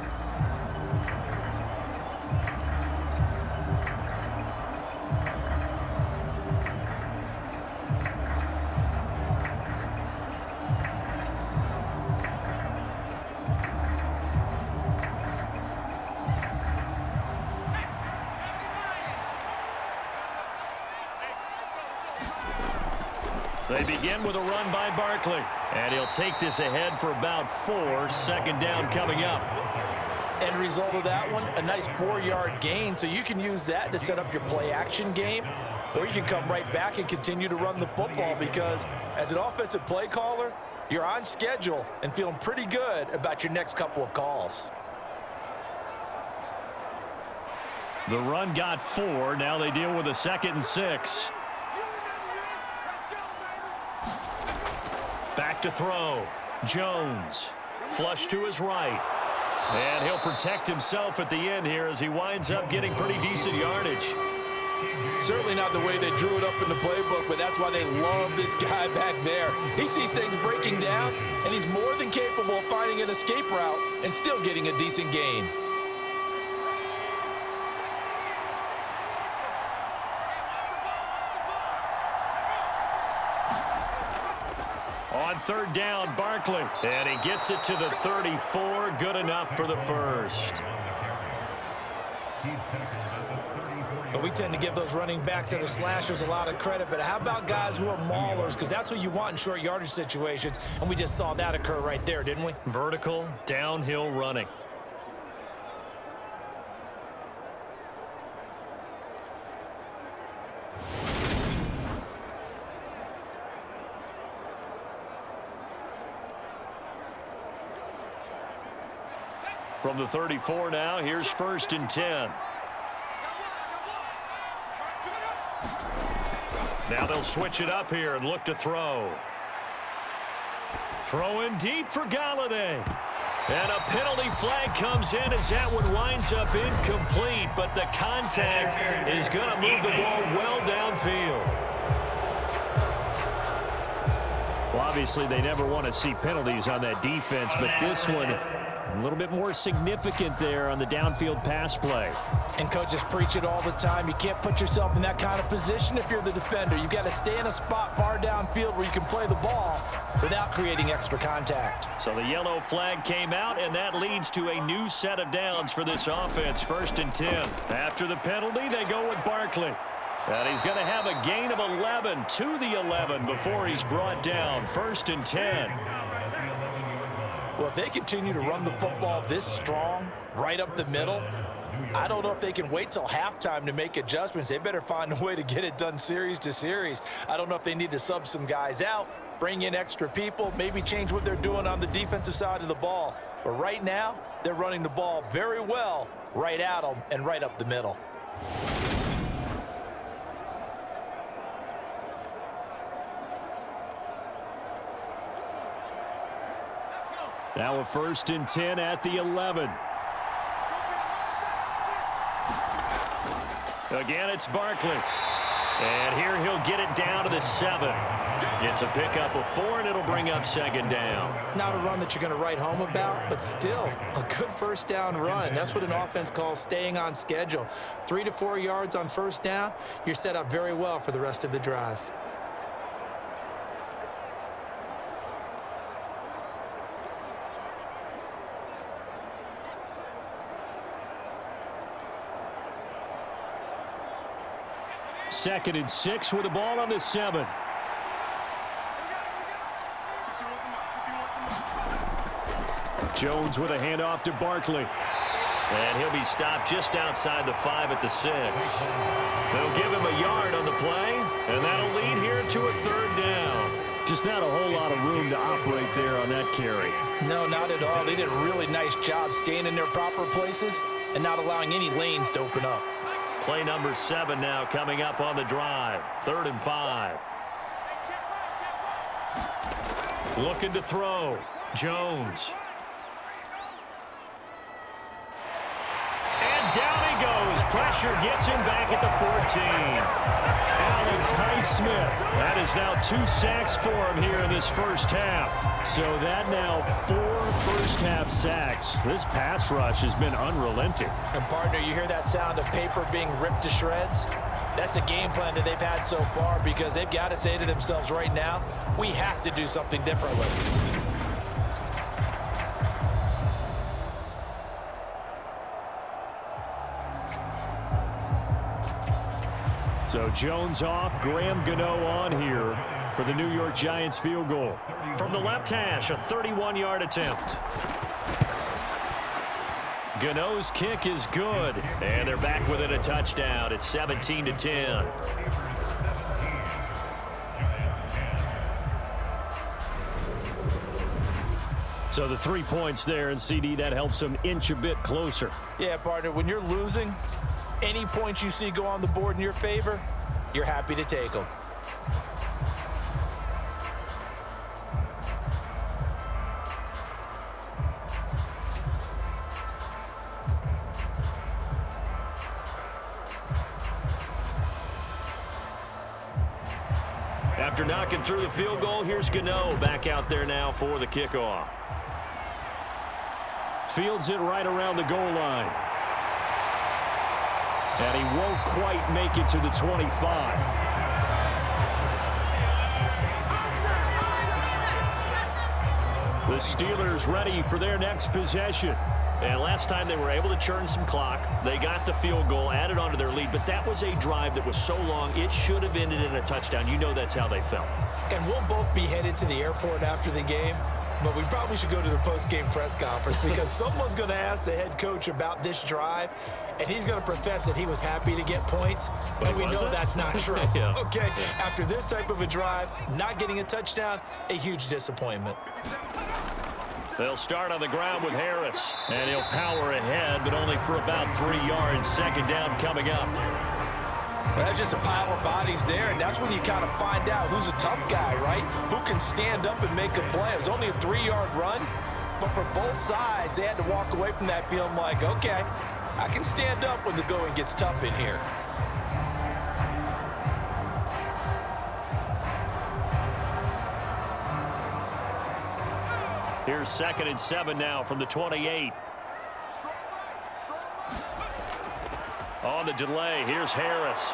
They begin with a run by Barkley, and he'll take this ahead for about 4. 2nd down coming up. End result of that one, a nice 4-yard gain, so you can use that to set up your play-action game, or you can come right back and continue to run the football because as an offensive play caller, you're on schedule and feeling pretty good about your next couple of calls. The run got 4. Now they deal with a 2nd and 6. Back to throw. Jones. Flush to his right. And he'll protect himself at the end here as he winds up getting pretty decent yardage. Certainly not the way they drew it up in the playbook, but that's why they love this guy back there. He sees things breaking down, and he's more than capable of finding an escape route and still getting a decent gain. On 3rd down, Barkley. And he gets it to the 34. Good enough for the first. And we tend to give those running backs that are slashers a lot of credit, but how about guys who are maulers? Because that's what you want in short yardage situations, and we just saw that occur right there, didn't we? Vertical, downhill running. From the 34 now, here's 1st and 10. Now they'll switch it up here and look to throw. Throwing deep for Galladay. And a penalty flag comes in as that one winds up incomplete, but the contact is going to move the ball well downfield. Well, obviously they never want to see penalties on that defense, but this one a little bit more significant there on the downfield pass play. And coaches preach it all the time. You can't put yourself in that kind of position if you're the defender. You've got to stay in a spot far downfield where you can play the ball without creating extra contact. So the yellow flag came out, and that leads to a new set of downs for this offense. 1st and 10. After the penalty, they go with Barkley. And he's going to have a gain of 11 to the 11 before he's brought down. 1st and 10. Well, if they continue to run the football this strong, right up the middle, I don't know if they can wait till halftime to make adjustments. They better find a way to get it done series to series. I don't know if they need to sub some guys out, bring in extra people, maybe change what they're doing on the defensive side of the ball. But right now, they're running the ball very well right at them and right up the middle. Now a 1st and 10 at the 11. Again, it's Barkley. And here he'll get it down to the 7. It's a pickup of 4, and it'll bring up 2nd down. Not a run that you're going to write home about, but still a good 1st down run. That's what an offense calls staying on schedule. 3 to 4 yards on 1st down, you're set up very well for the rest of the drive. Second and 6 with the ball on the 7. Jones with a handoff to Barkley. And he'll be stopped just outside the 5 at the 6. They'll give him a yard on the play, and that'll lead here to a 3rd down. Just not a whole lot of room to operate there on that carry. No, not at all. They did a really nice job staying in their proper places and not allowing any lanes to open up. Play number 7 now coming up on the drive. 3rd and 5. Looking to throw. Jones. And down he goes. Pressure gets him back at the 14. Alex Highsmith. That is now 2 sacks for him here in this 1st half. So that now 4 first-half sacks. This pass rush has been unrelenting. And partner, you hear that sound of paper being ripped to shreds? That's a game plan that they've had so far because they've got to say to themselves right now, we have to do something differently. So Jones off, Graham Gano on here for the New York Giants field goal. From the left hash, a 31-yard attempt. Gano's kick is good, and they're back within a touchdown. It's 17-10. So the 3 points there, and CD, that helps them inch a bit closer. Yeah, partner, when you're losing, any points you see go on the board in your favor, you're happy to take them. After knocking through the field goal, here's Gano back out there now for the kickoff. Fields it right around the goal line. And he won't quite make it to the 25. The Steelers ready for their next possession. And last time they were able to churn some clock. They got the field goal, added on to their lead, but that was a drive that was so long, it should have ended in a touchdown. You know that's how they felt. And we'll both be headed to the airport after the game, but we probably should go to the post-game press conference because someone's going to ask the head coach about this drive, and he's going to profess that he was happy to get points, and we know that's not true. Yeah. Okay, after this type of a drive, not getting a touchdown, a huge disappointment. They'll start on the ground with Harris, and he'll power ahead, but only for about 3 yards. Second down coming up. Well, that's just a pile of bodies there, and that's when you kind of find out who's a tough guy, right? Who can stand up and make a play. It was only a 3-yard run, but for both sides, they had to walk away from that feeling like, okay, I can stand up when the going gets tough in here. Here's 2nd and 7 now from the 28. On the delay, here's Harris.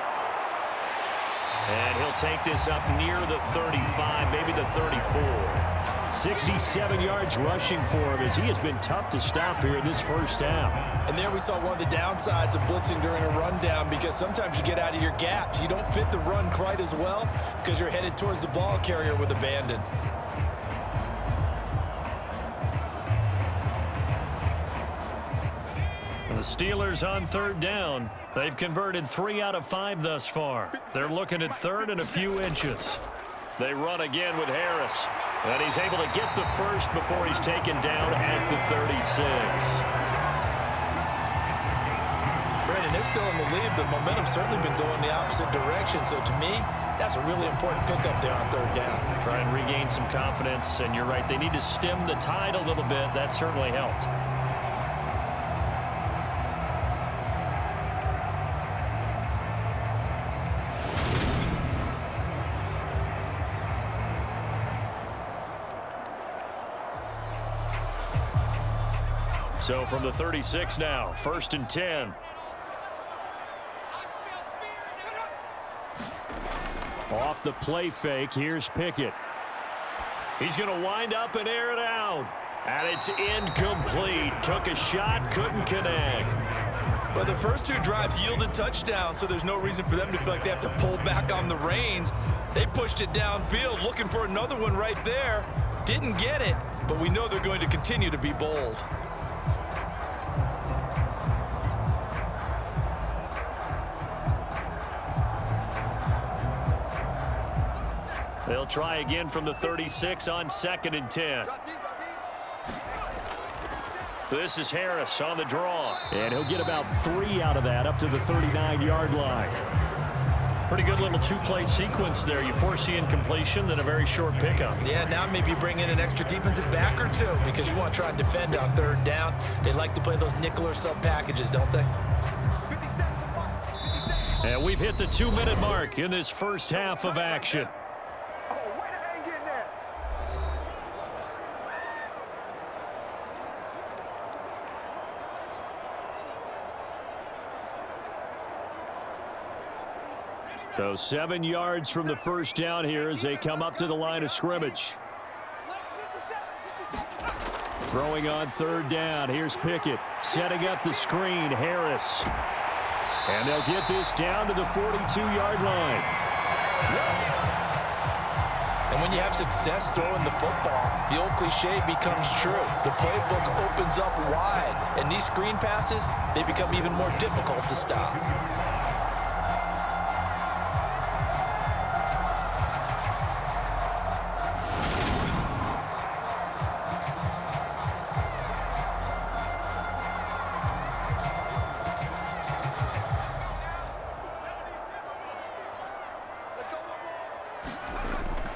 And he'll take this up near the 35, maybe the 34. 67 yards rushing for him as he has been tough to stop here in this first half. And there we saw one of the downsides of blitzing during a rundown because sometimes you get out of your gaps. You don't fit the run quite as well because you're headed towards the ball carrier with abandon. The Steelers on 3rd down. They've converted 3 out of 5 thus far. They're looking at 3rd and a few inches. They run again with Harris. And he's able to get the first before he's taken down at the 36. Brandon, they're still in the lead, but momentum's certainly been going the opposite direction. So to me, that's a really important pickup there on 3rd down. Try and regain some confidence. And you're right, they need to stem the tide a little bit. That certainly helped. So from the 36 now, 1st and 10. Off the play fake, here's Pickett. He's going to wind up and air it out. And it's incomplete. Took a shot, couldn't connect. But the first 2 drives yielded touchdowns, so there's no reason for them to feel like they have to pull back on the reins. They pushed it downfield, looking for another one right there. Didn't get it, but we know they're going to continue to be bold. They'll try again from the 36 on 2nd and 10. This is Harris on the draw. And he'll get about 3 out of that up to the 39-yard line. Pretty good little 2-play sequence there. You force the incompletion, then a very short pickup. Yeah, now maybe bring in an extra defensive back or 2 because you want to try and defend on 3rd down. They like to play those nickel or sub packages, don't they? And we've hit the 2-minute mark in this first half of action. So 7 yards from the first down here as they come up to the line of scrimmage. Throwing on 3rd down. Here's Pickett setting up the screen. Harris. And they'll get this down to the 42-yard line. And when you have success throwing the football, the old cliche becomes true. The playbook opens up wide. And these screen passes, they become even more difficult to stop.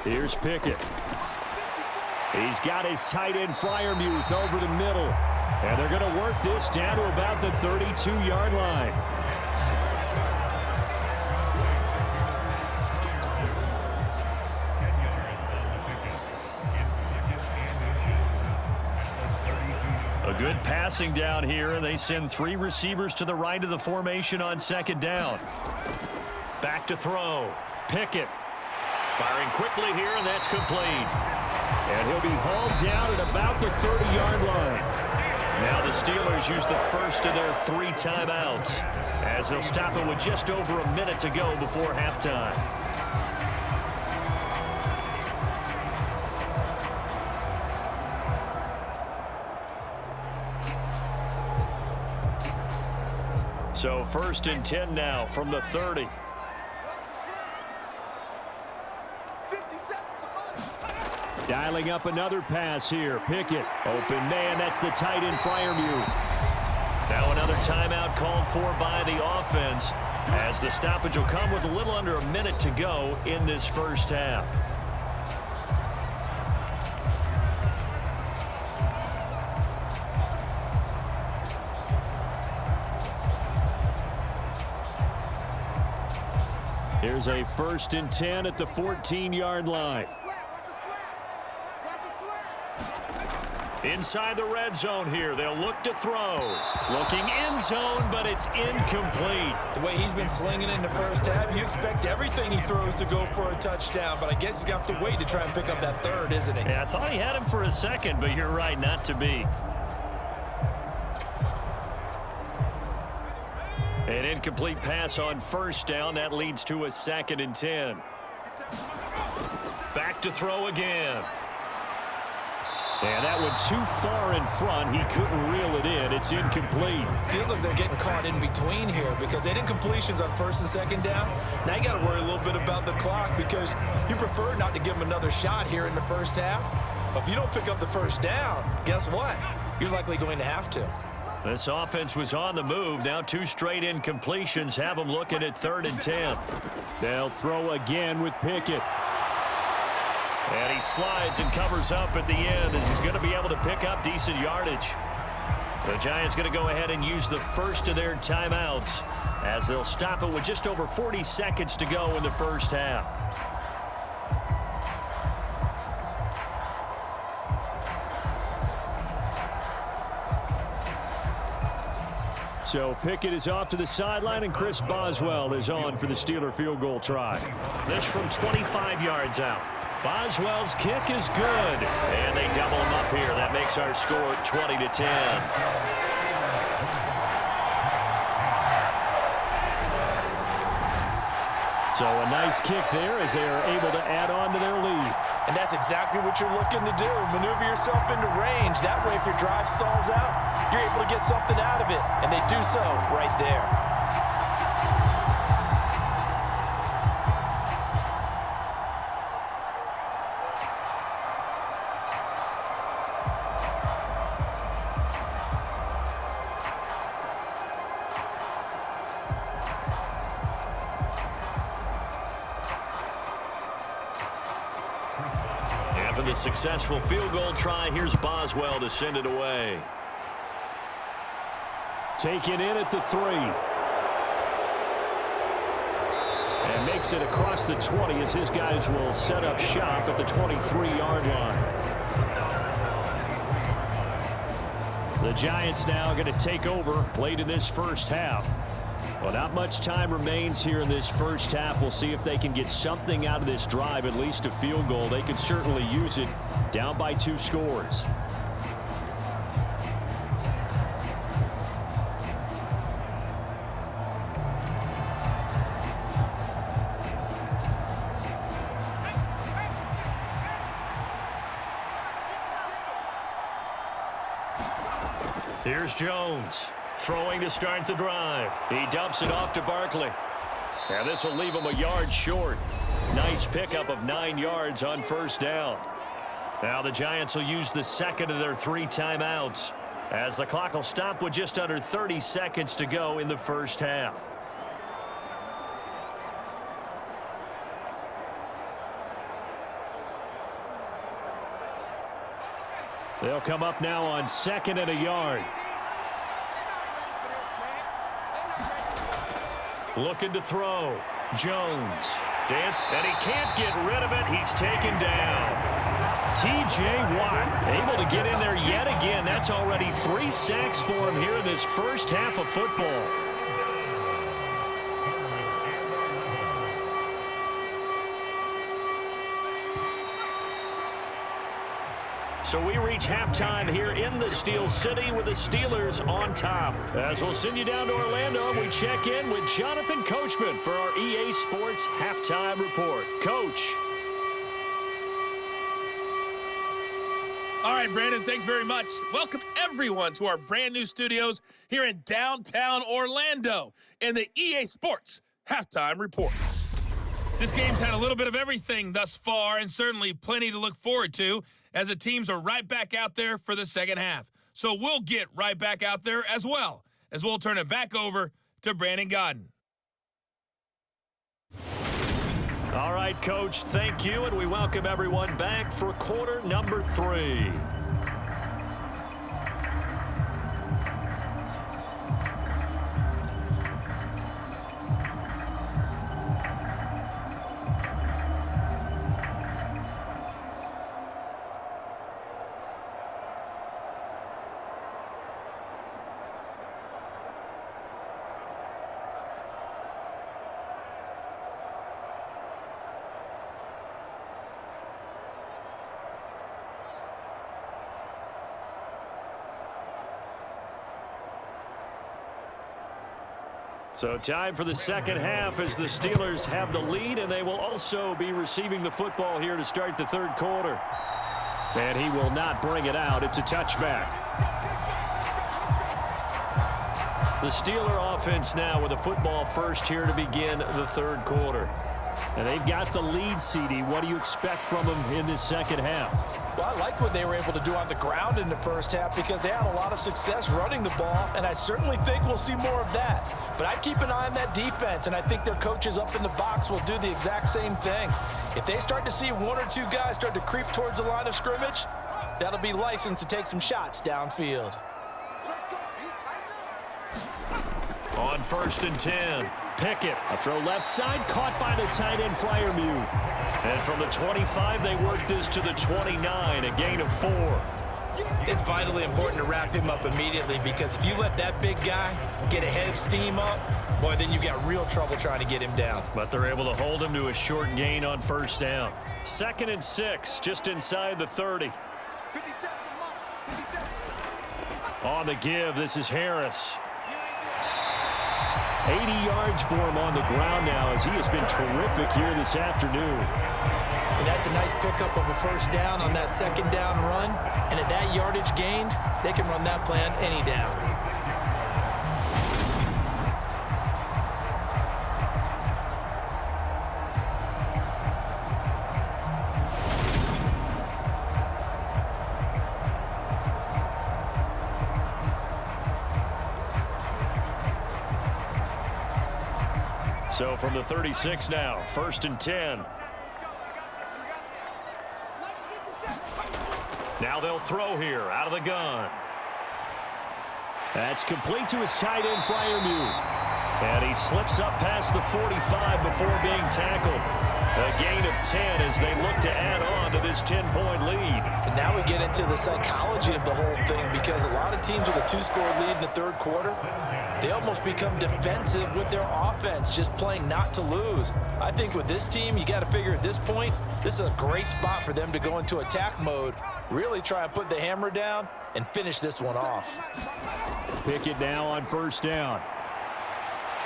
Here's Pickett. He's got his tight end Freiermuth over the middle. And they're going to work this down to about the 32-yard line. A good passing down here, and they send 3 receivers to the right of the formation on 2nd down. Back to throw. Pickett. Firing quickly here, and that's complete. And he'll be hauled down at about the 30-yard line. Now the Steelers use the first of their 3 timeouts as they'll stop it with just over a minute to go before halftime. So 1st and 10 now from the 30. Dialing up another pass here. Pickett. Open man. That's the tight end Freiermuth. Now another timeout called for by the offense as the stoppage will come with a little under a minute to go in this first half. Here's a 1st and 10 at the 14-yard line. Inside the red zone here. They'll look to throw. Looking end zone, but it's incomplete. The way he's been slinging in the first half, you expect everything he throws to go for a touchdown, but I guess he's going to have to wait to try and pick up that third, isn't he? Yeah, I thought he had him for a second, but you're right, not to be. An incomplete pass on 1st down. That leads to a 2nd and 10. Back to throw again. And that one too far in front. He couldn't reel it in. It's incomplete. Feels like they're getting caught in between here because they did incompletions on 1st and 2nd down. Now you got to worry a little bit about the clock because you prefer not to give them another shot here in the first half. But if you don't pick up the 1st down, guess what? You're likely going to have to. This offense was on the move. Now 2 straight incompletions have them looking at 3rd and 10. They'll throw again with Pickett. And he slides and covers up at the end as he's going to be able to pick up decent yardage. The Giants going to go ahead and use the first of their timeouts as they'll stop it with just over 40 seconds to go in the first half. So Pickett is off to the sideline, and Chris Boswell is on for the Steeler field goal try. This from 25 yards out. Boswell's kick is good, and they double him up here. That makes our score 20-10. So a nice kick there as they are able to add on to their lead. And that's exactly what you're looking to do. Maneuver yourself into range. That way, if your drive stalls out, you're able to get something out of it. And they do so right there. After the successful field goal try, here's Boswell to send it away. Taken in at the 3. And makes it across the 20 as his guys will set up shop at the 23-yard line. The Giants now going to take over late in this first half. Well, not much time remains here in this first half. We'll see if they can get something out of this drive, at least a field goal. They could certainly use it down by 2 scores. Here's Jones. Throwing to start the drive. He dumps it off to Barkley. And this will leave him a yard short. Nice pickup of 9 yards on 1st down. Now the Giants will use the second of their 3 timeouts as the clock will stop with just under 30 seconds to go in the first half. They'll come up now on 2nd and a yard. Looking to throw. Jones. And he can't get rid of it. He's taken down. T.J. Watt able to get in there yet again. That's already 3 sacks for him here in this first half of football. So we reach halftime here in the Steel City with the Steelers on top. As we'll send you down to Orlando, we check in with Jonathan Coachman for our EA Sports Halftime Report. Coach. All right, Brandon, thanks very much. Welcome, everyone, to our brand-new studios here in downtown Orlando in the EA Sports Halftime Report. This game's had a little bit of everything thus far, and certainly plenty to look forward to, as the teams are right back out there for the second half. So we'll get right back out there as well, as we'll turn it back over to Brandon Godden. All right, Coach, thank you, and we welcome everyone back for quarter number 3. So time for the second half as the Steelers have the lead, and they will also be receiving the football here to start the third quarter. And he will not bring it out. It's a touchback. The Steeler offense now with a football first here to begin the third quarter. And they've got the lead, CD. What do you expect from them in this second half? Well, I like what they were able to do on the ground in the first half because they had a lot of success running the ball, and I certainly think we'll see more of that. But I'd keep an eye on that defense, and I think their coaches up in the box will do the exact same thing. If they start to see one or two guys start to creep towards the line of scrimmage, that'll be licensed to take some shots downfield. On 1st and 10, Pickett. A throw left side, caught by the tight end Freiermuth. And from the 25, they work this to the 29, a gain of 4. It's vitally important to wrap him up immediately because if you let that big guy get a head of steam up, boy, then you got real trouble trying to get him down. But they're able to hold him to a short gain on 1st down. 2nd and 6, just inside the 30. On the give, this is Harris. 80 yards for him on the ground now as he has been terrific here this afternoon. And that's a nice pickup of a 1st down on that 2nd down run. And at that yardage gained, they can run that plan any down. So from the 36 now, 1st and 10. Now they'll throw here out of the gun. That's complete to his tight end, Freiermuth. And he slips up past the 45 before being tackled. A gain of 10 as they look to add on to this 10-point lead. And now we get into the psychology of the whole thing because a lot of teams with a 2-score lead in the third quarter, they almost become defensive with their offense, just playing not to lose. I think with this team, you got to figure at this point, this is a great spot for them to go into attack mode, really try and put the hammer down and finish this one off. Pickett now on 1st down.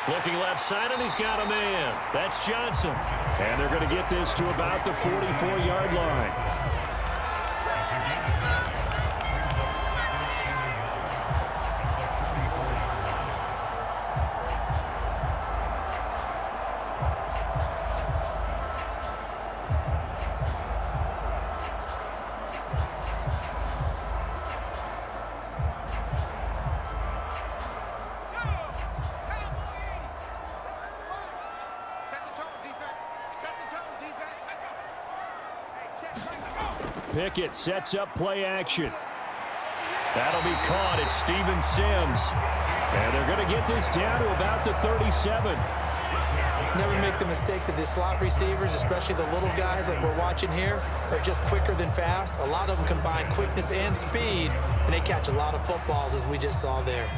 Looking left side, and he's got a man. That's Johnson. And they're going to get this to about the 44-yard line. Pickett sets up play action. That'll be caught. It's Steven Sims. And they're going to get this down to about the 37. Never make the mistake that the slot receivers, especially the little guys like we're watching here, are just quicker than fast. A lot of them combine quickness and speed, and they catch a lot of footballs, as we just saw there.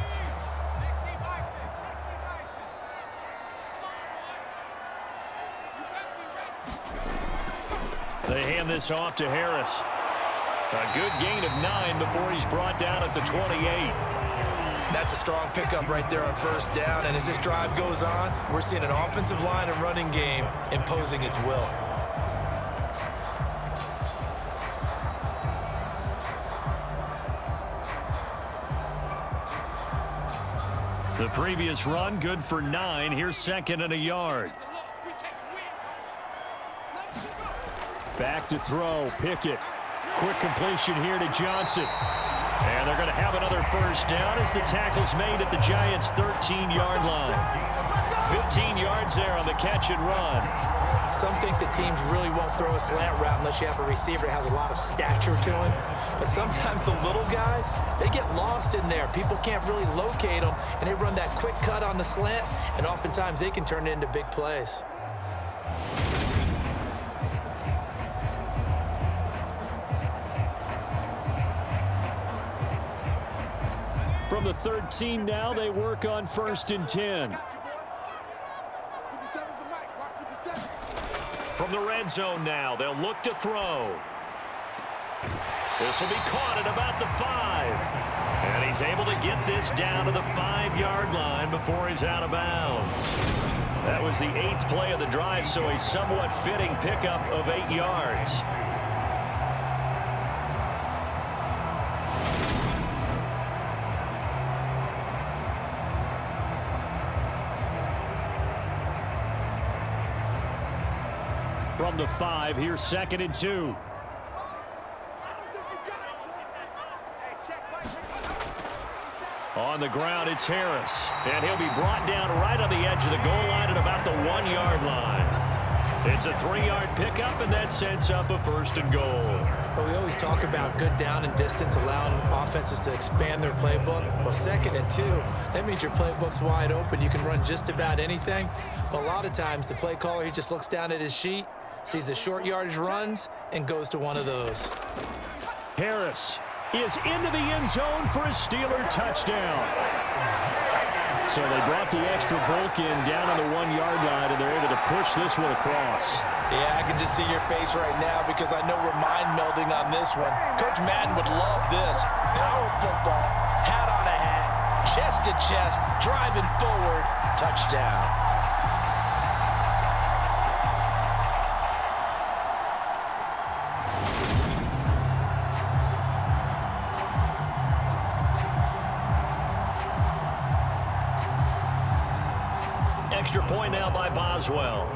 They hand this off to Harris. A good gain of 9 before he's brought down at the 28. That's a strong pickup right there on first down. And as this drive goes on, we're seeing an offensive line and running game imposing its will. The previous run, good for 9. Here's second and a yard. Back to throw. Pickett. Quick completion here to Johnson. And they're going to have another first down as the tackle's made at the Giants' 13-yard line. 15 yards there on the catch and run. Some think that teams really won't throw a slant route unless you have a receiver that has a lot of stature to him. But sometimes the little guys, they get lost in there. People can't really locate them, and they run that quick cut on the slant, and oftentimes they can turn it into big plays. From the 13 now, they work on 1st and 10. From the red zone now, they'll look to throw. This will be caught at about the 5. And he's able to get this down to the 5-yard line before he's out of bounds. That was the 8th play of the drive, so a somewhat fitting pickup of 8 yards. From the 5, here's 2nd and 2. On the ground, it's Harris. And he'll be brought down right on the edge of the goal line at about the 1-yard line. It's a 3-yard pickup, and that sets up a 1st and goal. But we always talk about good down and distance, allowing offenses to expand their playbook. Well, 2nd and 2, that means your playbook's wide open. You can run just about anything. But a lot of times, the play caller, he just looks down at his sheet, sees the short yardage runs, and goes to one of those. Harris is into the end zone for a Steeler touchdown. So they brought the extra bulk in down on the 1-yard line, and they're able to push this one across. Yeah, I can just see your face right now because I know we're mind melding on this one. Coach Madden would love this. Power football, hat on a hat, chest to chest, driving forward, touchdown. Extra point now by Boswell.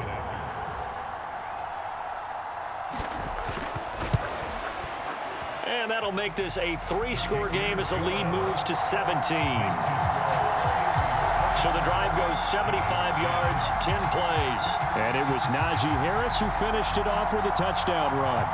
And that'll make this a 3-score game as the lead moves to 17. So the drive goes 75 yards, 10 plays. And it was Najee Harris who finished it off with a touchdown run.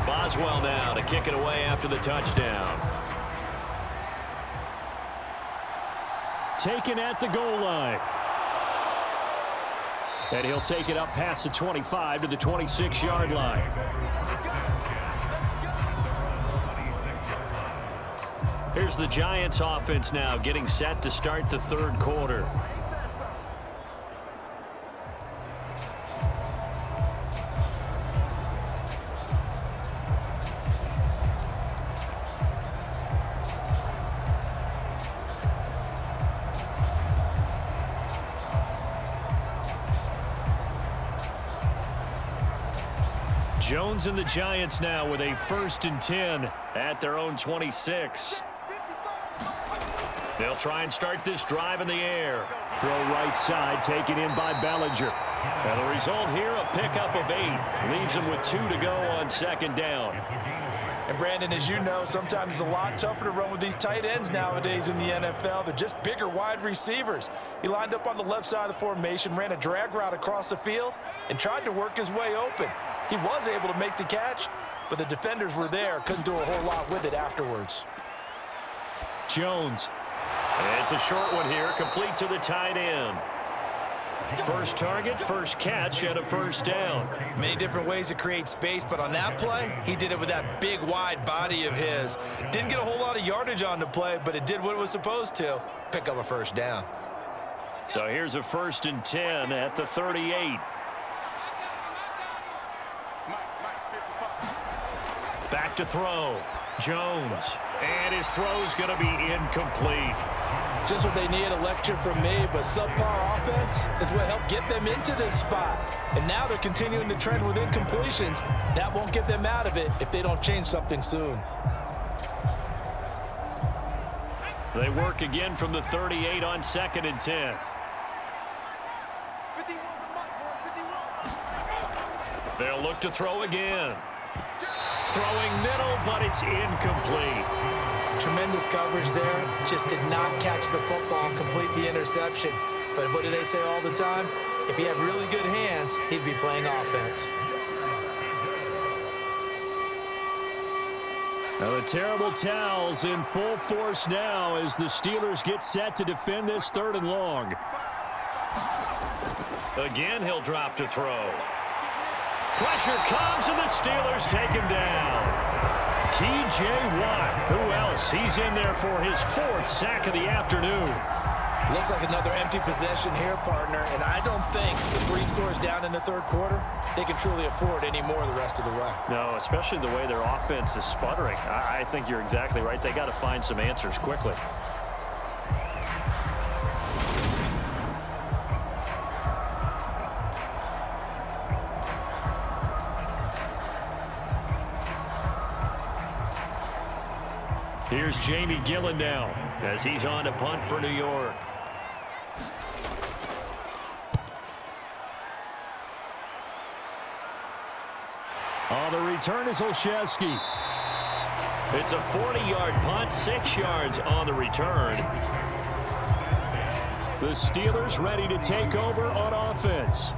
Boswell now to kick it away after the touchdown. Taken at the goal line. And he'll take it up past the 25 to the 26-yard line. Here's the Giants offense now getting set to start the 3rd quarter. Jones and the Giants now with a 1st and 10 at their own 26. They'll try and start this drive in the air. Throw right side, taken in by Bellinger. And the result here, a pickup of 8. Leaves him with 2 to go on 2nd down. And Brandon, as you know, sometimes it's a lot tougher to run with these tight ends nowadays in the NFL. They're just bigger wide receivers. He lined up on the left side of the formation, ran a drag route across the field, and tried to work his way open. He was able to make the catch, but the defenders were there, couldn't do a whole lot with it afterwards. Jones. It's a short one here, complete to the tight end. First target, first catch, and a first down. Many different ways to create space, but on that play, he did it with that big, wide body of his. Didn't get a whole lot of yardage on the play, but it did what it was supposed to, pick up a first down. So here's a 1st and 10 at the 38. Back to throw. Jones. And his throw's going to be incomplete. Just what they need, a lecture from me, but subpar offense is what helped get them into this spot. And now they're continuing the trend with incompletions. That won't get them out of it if they don't change something soon. They work again from the 38 on 2nd and 10. They'll look to throw again. Throwing middle, but it's incomplete. Tremendous coverage there. Just did not catch the football and complete the interception. But what do they say all the time? If he had really good hands, he'd be playing offense. Now the terrible towels in full force now as the Steelers get set to defend this 3rd and long. Again, he'll drop to throw. Pressure comes, and the Steelers take him down. T.J. Watt, who else? He's in there for his 4th sack of the afternoon. Looks like another empty possession here, partner, and I don't think with 3 scores down in the 3rd quarter, they can truly afford any more the rest of the way. No, especially the way their offense is sputtering. I think you're exactly right. They got to find some answers quickly. Here's Jamie Gillen now as he's on to punt for New York. On the return is Olszewski. It's a 40-yard punt, 6 yards on the return. The Steelers ready to take over on offense.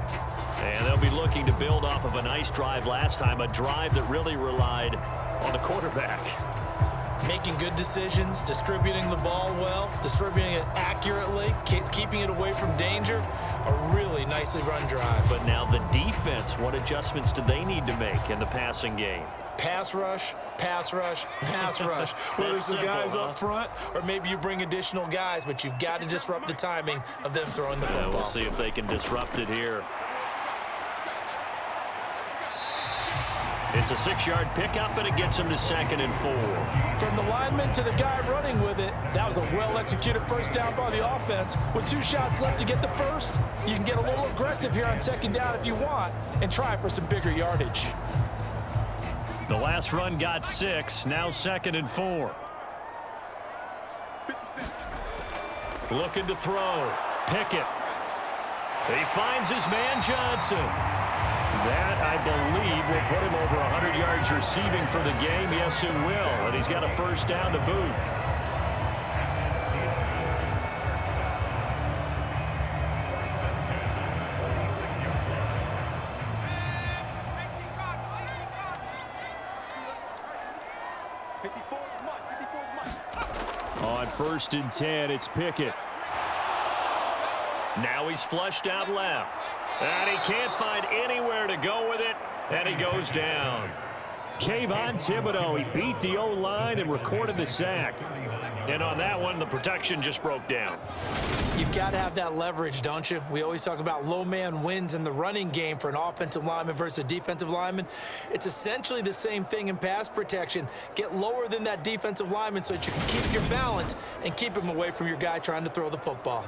And they'll be looking to build off of a nice drive last time, a drive that really relied on the quarterback. Making good decisions, distributing the ball well, distributing it accurately, keeping it away from danger. A really nicely run drive. But now the defense, what adjustments do they need to make in the passing game? Pass rush, pass rush, pass rush. Whether it's the guys up front or maybe you bring additional guys, but you've got to disrupt the timing of them throwing the football. We'll see if they can disrupt it here. It's a 6-yard pickup, and it gets him to 2nd and 4. From the lineman to the guy running with it, that was a well-executed first down by the offense. With 2 shots left to get the first, you can get a little aggressive here on 2nd down if you want and try for some bigger yardage. The last run got 6, now 2nd and 4. Looking to throw. Pickett. He finds his man Johnson. That, I believe, will put him over 100 yards receiving for the game. Yes, it will. And he's got a first down to boot. On 1st and 10, it's Pickett. Now he's flushed out left. And he can't find anywhere to go with it, and he goes down. Kayvon Thibodeau, he beat the O-line and recorded the sack. And on that one, the protection just broke down. You've got to have that leverage, don't you? We always talk about low man wins in the running game for an offensive lineman versus a defensive lineman. It's essentially the same thing in pass protection. Get lower than that defensive lineman so that you can keep your balance and keep him away from your guy trying to throw the football.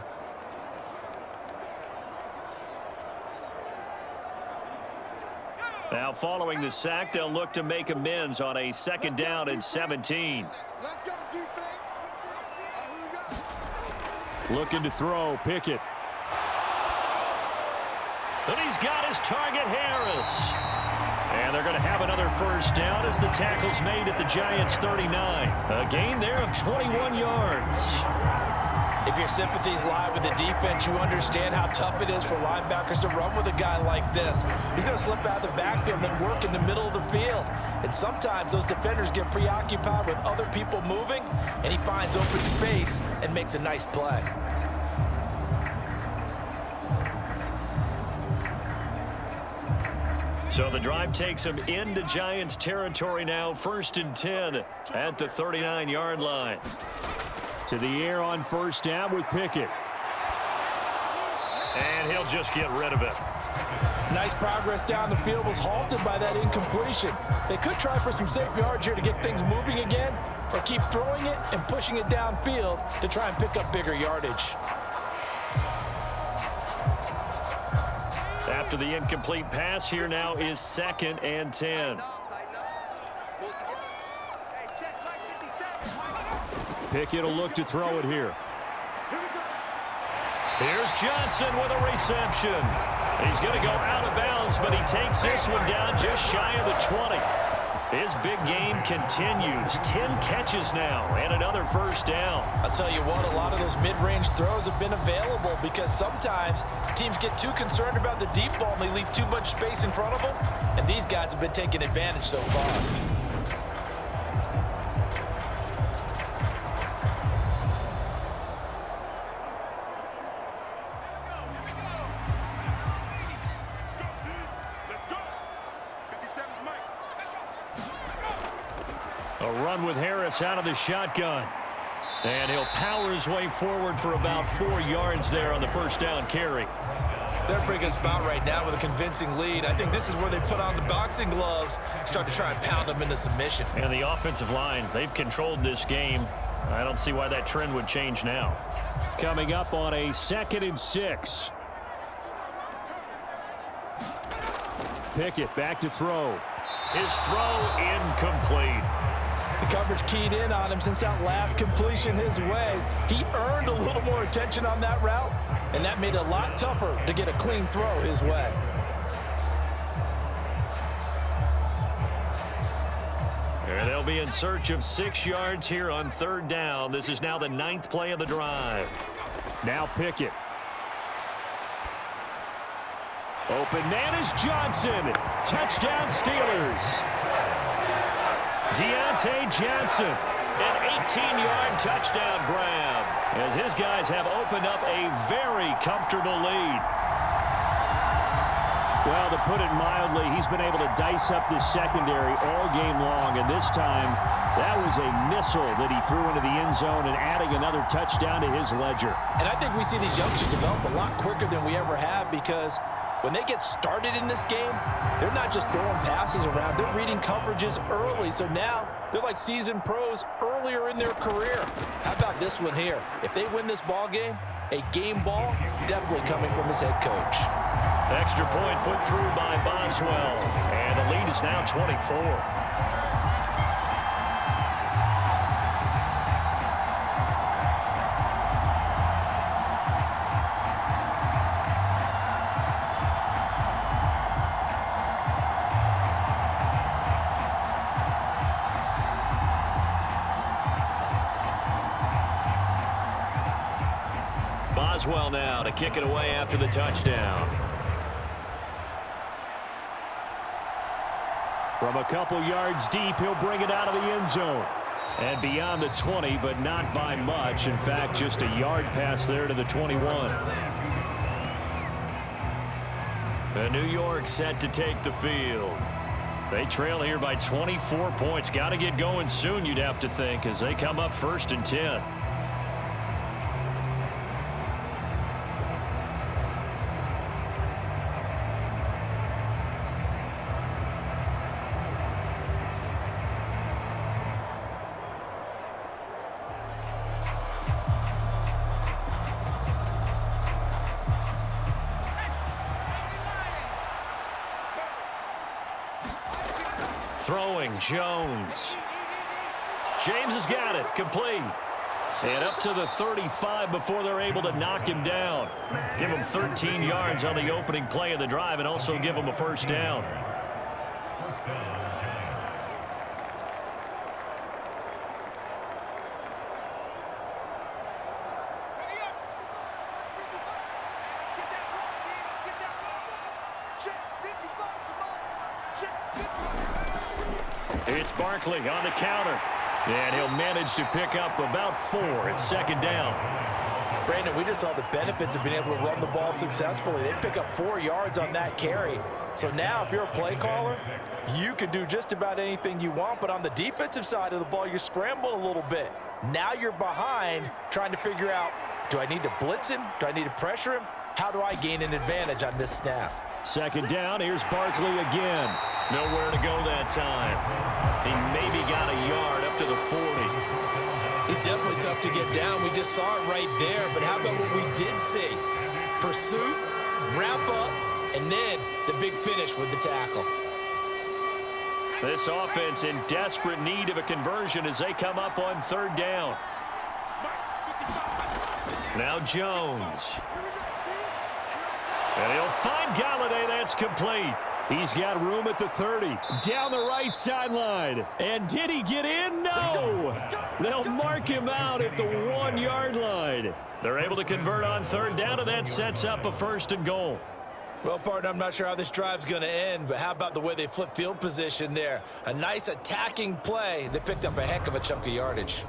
Now, following the sack, they'll look to make amends on a 2nd down and 17. Let's go, defense. Looking to throw, Pickett. And he's got his target, Harris. And they're going to have another first down as the tackle's made at the Giants' 39. A gain there of 21 yards. If your sympathies lie with the defense, you understand how tough it is for linebackers to run with a guy like this. He's going to slip out of the backfield and then work in the middle of the field. And sometimes those defenders get preoccupied with other people moving, and he finds open space and makes a nice play. So the drive takes him into Giants territory now, 1st and 10 at the 39-yard line. To the air on 1st down with Pickett. And he'll just get rid of it. Nice progress down the field, was halted by that incompletion. They could try for some safe yards here to get things moving again, or keep throwing it and pushing it downfield to try and pick up bigger yardage. After the incomplete pass, here now is 2nd and 10. Pickett will look to throw it here. Here's Johnson with a reception. He's going to go out of bounds, but he takes this one down just shy of the 20. His big game continues. 10 catches now and another 1st down. I'll tell you what, a lot of those mid-range throws have been available because sometimes teams get too concerned about the deep ball and they leave too much space in front of them, and these guys have been taking advantage so far. A run with Harris out of the shotgun. And he'll power his way forward for about 4 yards there on the 1st down carry. They're in a pretty good spot right now with a convincing lead. I think this is where they put on the boxing gloves, start to try and pound them into submission. And the offensive line, they've controlled this game. I don't see why that trend would change now. Coming up on a 2nd and 6. Pickett back to throw. His throw incomplete. The coverage keyed in on him since that last completion his way. He earned a little more attention on that route, and that made it a lot tougher to get a clean throw his way. And they'll be in search of 6 yards here on 3rd down. This is now the 9th play of the drive. Now Pickett. Open man is Johnson. Touchdown Steelers. Deontay Johnson, an 18-yard touchdown grab, as his guys have opened up a very comfortable lead. Well, to put it mildly, he's been able to dice up this secondary all game long, and this time that was a missile that he threw into the end zone and adding another touchdown to his ledger. And I think we see these youngsters develop a lot quicker than we ever have because when they get started in this game, they're not just throwing passes around. They're reading coverages early. So now they're like seasoned pros earlier in their career. How about this one here? If they win this ball game, a game ball definitely coming from his head coach. Extra point put through by Boswell. And the lead is now 24. Boswell now to kick it away after the touchdown. From a couple yards deep, he'll bring it out of the end zone. And beyond the 20, but not by much. In fact, just a yard pass there to the 21. The New York set to take the field. They trail here by 24 points. Got to get going soon, you'd have to think, as they come up 1st and 10. Throwing, Jones. James has got it, complete. And up to the 35 before they're able to knock him down. Give him 13 yards on the opening play of the drive and also give him a 1st down. It's Barkley on the counter. And he'll manage to pick up about 4 at second down. Brandon, we just saw the benefits of being able to run the ball successfully. They pick up 4 yards on that carry. So now if you're a play caller, you can do just about anything you want. But on the defensive side of the ball, you're scrambling a little bit. Now you're behind trying to figure out, do I need to blitz him? Do I need to pressure him? How do I gain an advantage on this snap? Second down, here's Barkley again. Nowhere to go that time. He maybe got a yard up to the 40. He's definitely tough to get down. We just saw it right there. But how about what we did see? Pursuit, wrap up, and then the big finish with the tackle. This offense in desperate need of a conversion as they come up on third down. Now Jones. And he'll find Galladay. That's complete. He's got room at the 30. Down the right sideline. And did he get in? No. They'll mark him out at the 1-yard line. They're able to convert on third down, and that sets up a 1st and goal. Well, partner, I'm not sure how this drive's going to end, but how about the way they flip field position there? A nice attacking play that picked up a heck of a chunk of yardage.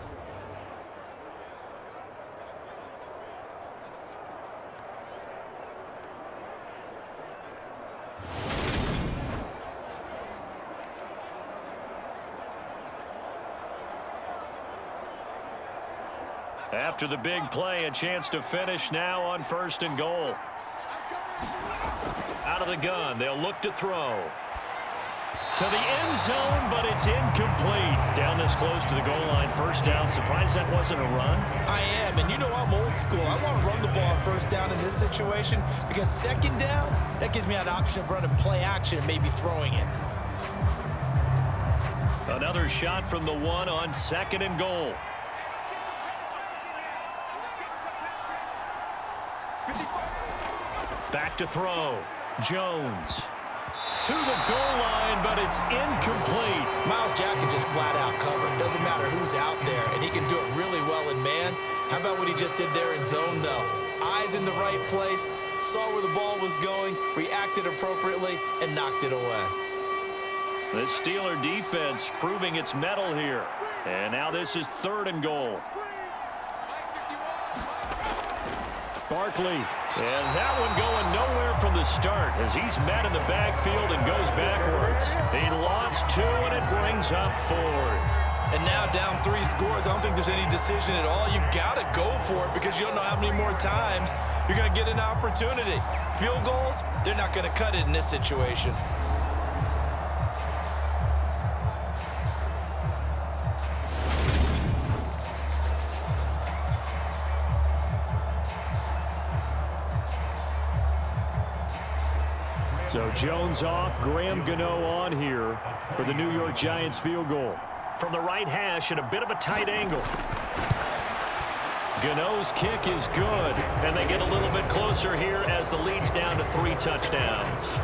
After the big play, a chance to finish now on 1st and goal. Out of the gun, they'll look to throw. To the end zone, but it's incomplete. Down this close to the goal line, 1st down. Surprised that wasn't a run? I am, and you know I'm old school. I want to run the ball on 1st down in this situation because 2nd down, that gives me an option of running play action and maybe throwing it. Another shot from the 1 on 2nd and goal. Back to throw. Jones. To the goal line, but it's incomplete. Miles Jack can just flat out cover. It doesn't matter who's out there, and he can do it really well in man. How about what he just did there in zone, though? Eyes in the right place, saw where the ball was going, reacted appropriately, and knocked it away. The Steeler defense proving its mettle here. And now this is 3rd and goal. Barkley. And that one going nowhere from the start as he's met in the backfield and goes backwards. He lost 2, and it brings up 4th. And now down 3 scores. I don't think there's any decision at all. You've got to go for it because you don't know how many more times you're going to get an opportunity. Field goals, they're not going to cut it in this situation. So Jones off, Graham Gano on here for the New York Giants field goal. From the right hash at a bit of a tight angle. Gano's kick is good, and they get a little bit closer here as the lead's down to 3 touchdowns.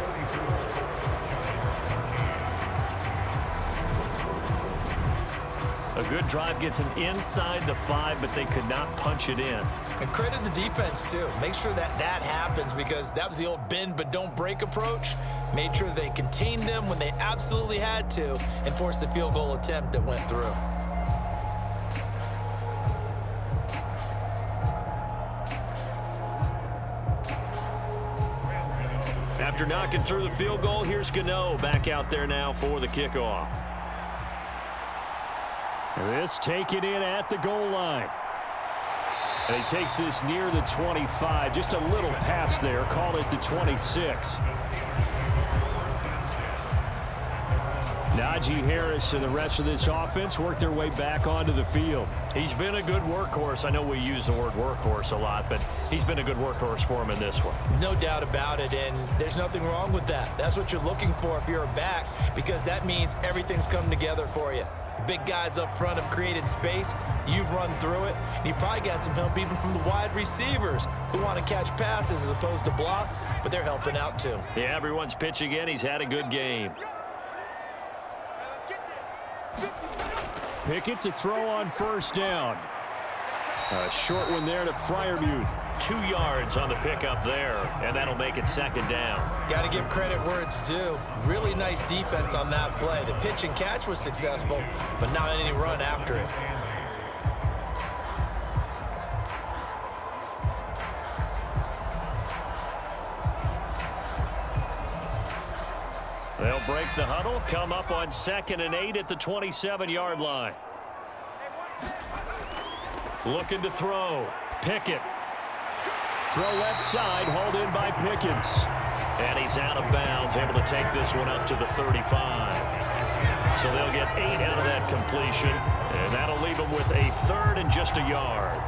A good drive gets them inside the 5, but they could not punch it in. And credit the defense, too. Make sure that that happens because that was the old bend but don't break approach. Made sure they contained them when they absolutely had to and forced the field goal attempt that went through. After knocking through the field goal, here's Gano back out there now for the kickoff. This taken in at the goal line. And he takes this near the 25. Just a little pass there. Call it the 26. Najee Harris and the rest of this offense work their way back onto the field. He's been a good workhorse. I know we use the word workhorse a lot, but he's been a good workhorse for him in this one. No doubt about it, and there's nothing wrong with that. That's what you're looking for if you're a back, because that means everything's come together for you. The big guys up front have created space. You've run through it. And you've probably got some help even from the wide receivers who want to catch passes as opposed to block, but they're helping out too. Yeah, everyone's pitching in. He's had a good game. Pickett to throw on 1st down. A short one there to Freiermuth. 2 yards on the pickup there, and that'll make it second down. Got to give credit where it's due. Really nice defense on that play. The pitch and catch was successful, but not any run after it. They'll break the huddle, come up on 2nd and 8 at the 27-yard line. Looking to throw. Pickett. Throw left side, hauled in by Pickens. And he's out of bounds, able to take this one up to the 35. So they'll get 8 out of that completion, and that'll leave them with a 3rd and just a yard.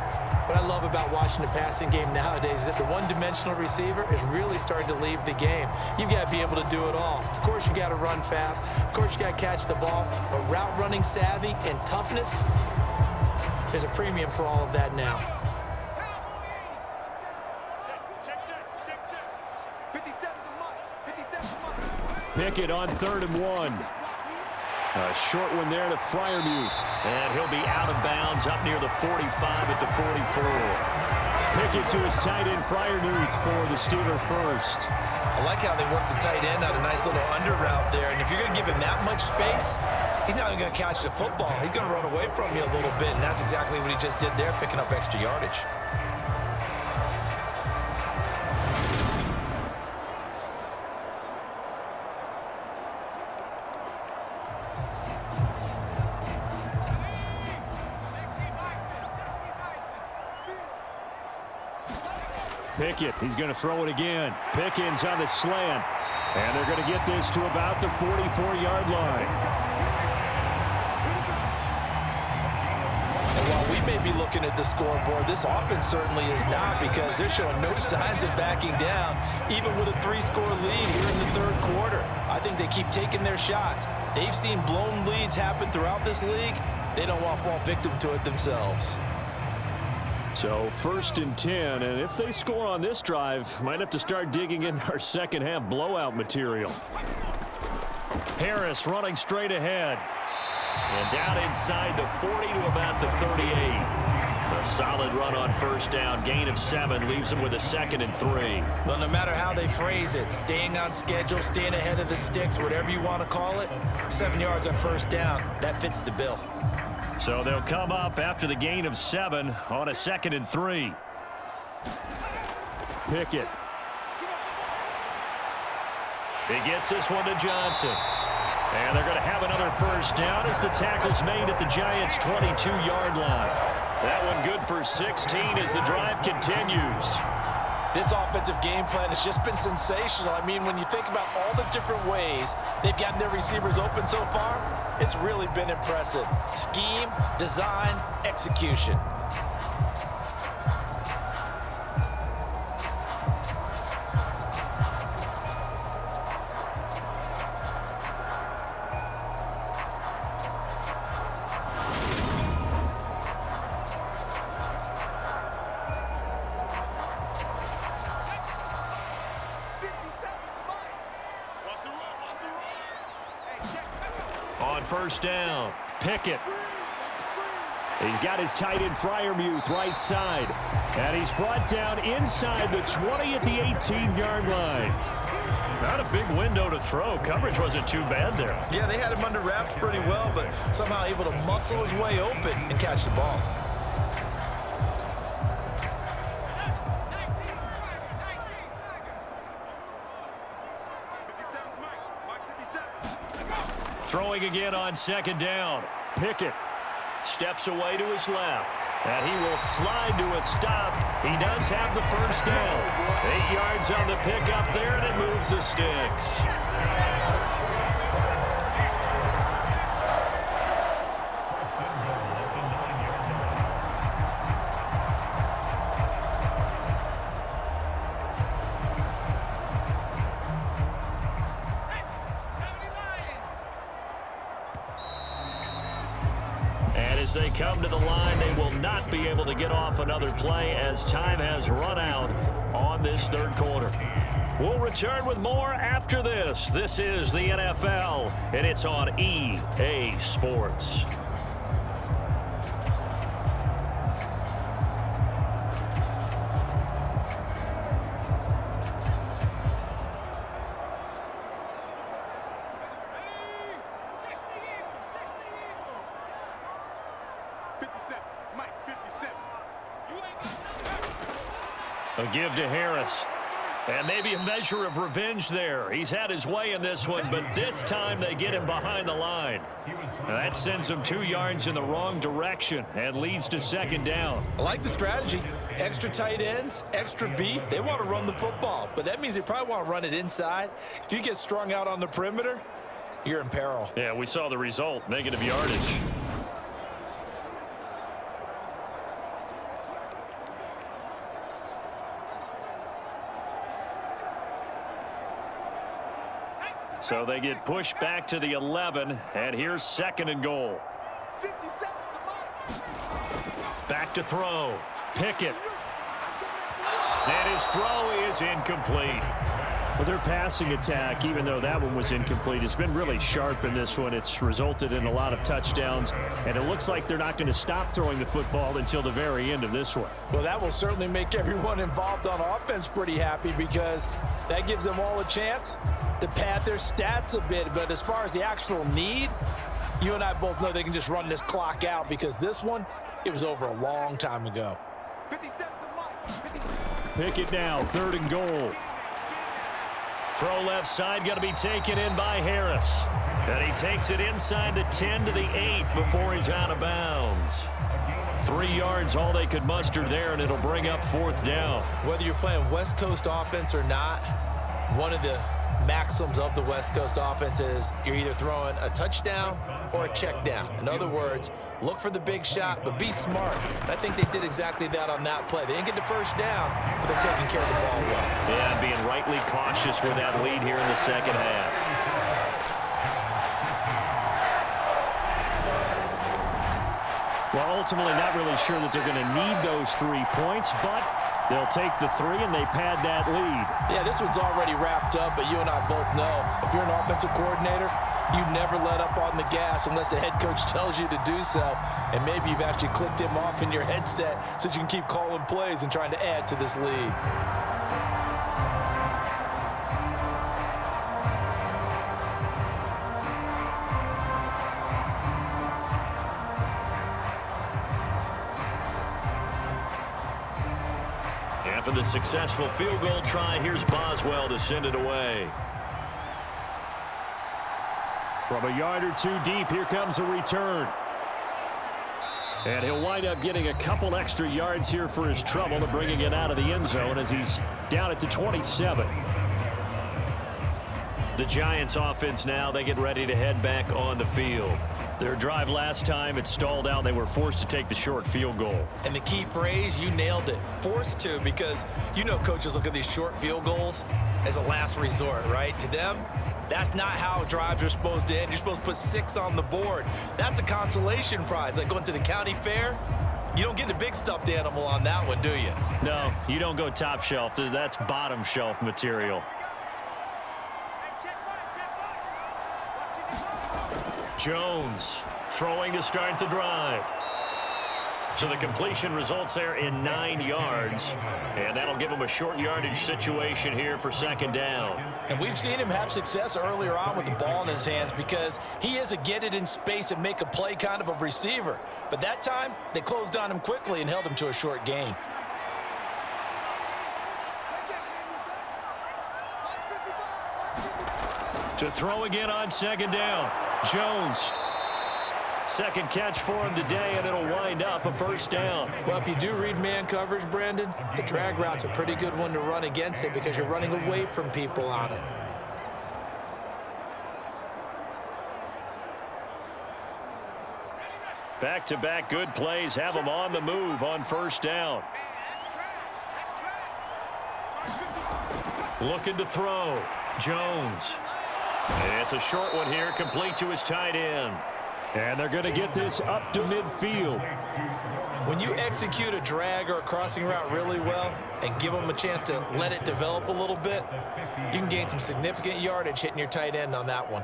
What I love about watching the passing game nowadays is that the one-dimensional receiver is really starting to leave the game. You've got to be able to do it all. Of course, you got to run fast. Of course, you got to catch the ball. But route running savvy and toughness, there's a premium for all of that now. Pickett on 3rd and 1. A short one there to Freiermuth. And he'll be out of bounds up near the 45 at the 44. Pickett to his tight end Freiermuth for the Steeler first. I like how they work the tight end out a nice little under route there. And if you're going to give him that much space, he's not even going to catch the football. He's going to run away from you a little bit, and that's exactly what he just did there, picking up extra yardage. Pickett, he's going to throw it again. Pickens on the slant. And they're going to get this to about the 44-yard line. And while we may be looking at the scoreboard, this offense certainly is not, because they're showing no signs of backing down, even with a 3-score lead here in the 3rd quarter. I think they keep taking their shots. They've seen blown leads happen throughout this league. They don't want to fall victim to it themselves. So 1st and 10, and if they score on this drive, might have to start digging in our second-half blowout material. Harris running straight ahead. And down inside the 40 to about the 38. A solid run on 1st down. Gain of 7 leaves them with a 2nd and 3. Well, no matter how they phrase it, staying on schedule, staying ahead of the sticks, whatever you want to call it, 7 yards on 1st down, that fits the bill. So they'll come up after the gain of 7 on a 2nd and 3. Pickett. He gets this one to Johnson. And they're going to have another 1st down as the tackle's made at the Giants' 22-yard line. That one good for 16 as the drive continues. This offensive game plan has just been sensational. I mean, when you think about all the different ways they've gotten their receivers open so far, it's really been impressive. Scheme, design, execution. On 1st down, Pickett. He's got his tight end Freiermuth right side. And he's brought down inside the 20 at the 18-yard line. Not a big window to throw. Coverage wasn't too bad there. Yeah, they had him under wraps pretty well, but somehow able to muscle his way open and catch the ball. Throwing again on 2nd down. Pickett steps away to his left. And he will slide to a stop. He does have the 1st down. 8 yards on the pickup there, and it moves the sticks. As they come to the line, they will not be able to get off another play as time has run out on this 3rd quarter. We'll return with more after this. This is the NFL, and it's on EA Sports. A give to Harris. And maybe a measure of revenge there. He's had his way in this one, but this time they get him behind the line. That sends him 2 yards in the wrong direction and leads to second down. I like the strategy. Extra tight ends, extra beef. They want to run the football, but that means they probably want to run it inside. If you get strung out on the perimeter, you're in peril. Yeah, we saw the result, negative yardage. So they get pushed back to the 11, and here's second and goal. Back to throw. Pickett. And his throw is incomplete. Well, their passing attack, even though that one was incomplete, has been really sharp in this one. It's resulted in a lot of touchdowns, and it looks like they're not going to stop throwing the football until the very end of this one. Well, that will certainly make everyone involved on offense pretty happy because that gives them all a chance to pad their stats a bit. But as far as the actual need, you and I both know they can just run this clock out because this one, it was over a long time ago. Pickett now, third and goal. Throw left side, going to be taken in by Harris. And he takes it inside the 10 to the 8 before he's out of bounds. 3 yards, all they could muster there, and it'll bring up fourth down. Whether you're playing West Coast offense or not, one of the maxims of the West Coast offense is you're either throwing a touchdown or a check down. In other words, look for the big shot, but be smart. And I think they did exactly that on that play. They didn't get the first down, but they're taking care of the ball well. Yeah, being rightly cautious with that lead here in the second half. Well, ultimately not really sure that they're going to need those 3 points, but they'll take the 3 and they pad that lead. Yeah, this one's already wrapped up, but you and I both know if you're an offensive coordinator, you never let up on the gas unless the head coach tells you to do so. And maybe you've actually clicked him off in your headset so you can keep calling plays and trying to add to this lead. After the successful field goal try, here's Boswell to send it away. From a yard or 2 deep, here comes a return. And he'll wind up getting a couple extra yards here for his trouble to bringing it out of the end zone as he's down at the 27. The Giants offense now, they get ready to head back on the field. Their drive last time, it stalled out. They were forced to take the short field goal. And the key phrase, you nailed it, forced to, because you know coaches look at these short field goals as a last resort, right? To them, that's not how drives are supposed to end. You're supposed to put 6 on the board. That's a consolation prize. Like going to the county fair, you don't get the big stuffed animal on that one, do you? No, you don't go top shelf. That's bottom shelf material. Jones throwing to start the drive. So the completion results there in 9 yards, and that'll give him a short yardage situation here for second down. And we've seen him have success earlier on with the ball in his hands because he is a get it in space and make a play kind of a receiver. But that time, they closed on him quickly and held him to a short gain. To throw again on second down. Jones. Second catch for him today, and it'll wind up a first down. Well, if you do read man coverage, Brandon, the drag route's a pretty good one to run against it because you're running away from people on it. Back-to-back good plays have them on the move on first down. Looking to throw. Jones. It's a short one here, complete to his tight end. And they're going to get this up to midfield. When you execute a drag or a crossing route really well and give them a chance to let it develop a little bit, you can gain some significant yardage hitting your tight end on that one.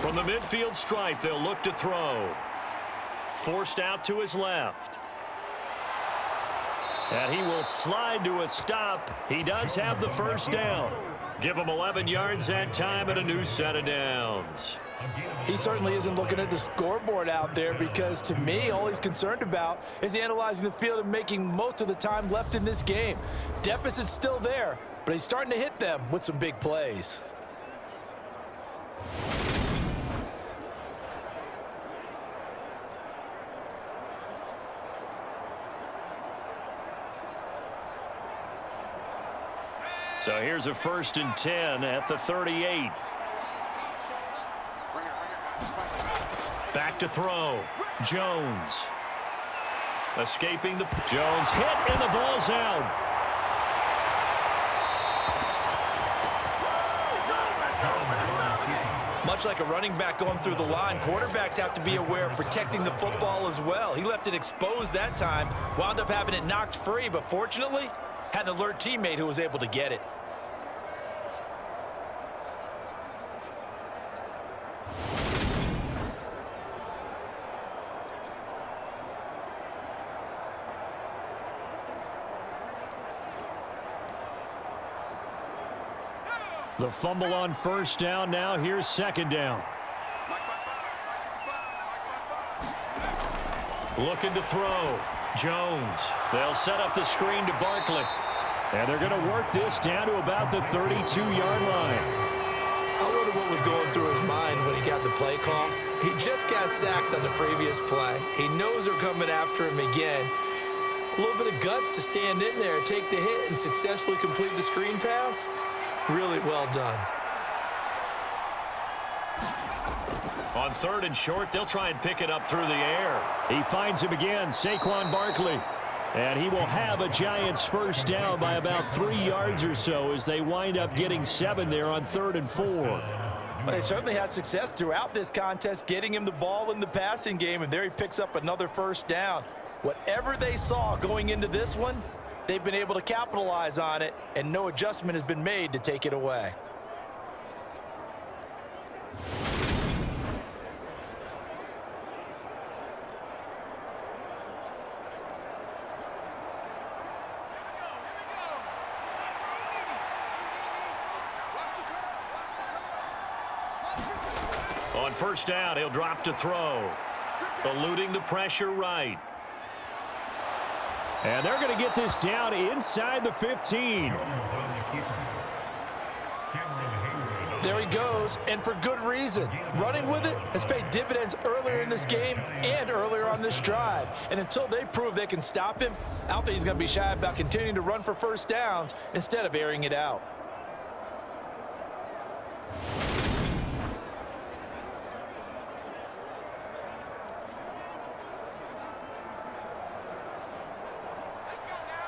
From the midfield stripe, they'll look to throw. Forced out to his left. And he will slide to a stop. He does have the first down. Give him 11 yards that time and a new set of downs. He certainly isn't looking at the scoreboard out there because, to me, all he's concerned about is analyzing the field and making most of the time left in this game. Deficit's still there, but he's starting to hit them with some big plays. So here's a 1st and 10 at the 38. Back to throw. Jones. Escaping the... Jones hit and the ball's out. Much like a running back going through the line, quarterbacks have to be aware of protecting the football as well. He left it exposed that time, wound up having it knocked free, but fortunately, had an alert teammate who was able to get it. The fumble on 1st down. Now here's 2nd down. Looking to throw. Jones. They'll set up the screen to Barkley. And they're going to work this down to about the 32-yard line. I wonder what was going through his mind when he got the play call. He just got sacked on the previous play. He knows they're coming after him again. A little bit of guts to stand in there, take the hit, and successfully complete the screen pass. Really well done. On 3rd and short, they'll try and pick it up through the air. He finds him again, Saquon Barkley. And he will have a Giants 1st down by about 3 yards or so as they wind up getting 7 there on 3rd and 4. Well, they certainly had success throughout this contest, getting him the ball in the passing game, and there he picks up another 1st down. Whatever they saw going into this one, they've been able to capitalize on it, and no adjustment has been made to take it away. On 1st down, he'll drop to throw. Eluding the pressure right. And they're going to get this down inside the 15. There he goes, and for good reason. Running with it has paid dividends earlier in this game and earlier on this drive. And until they prove they can stop him, I don't think he's going to be shy about continuing to run for 1st downs instead of airing it out.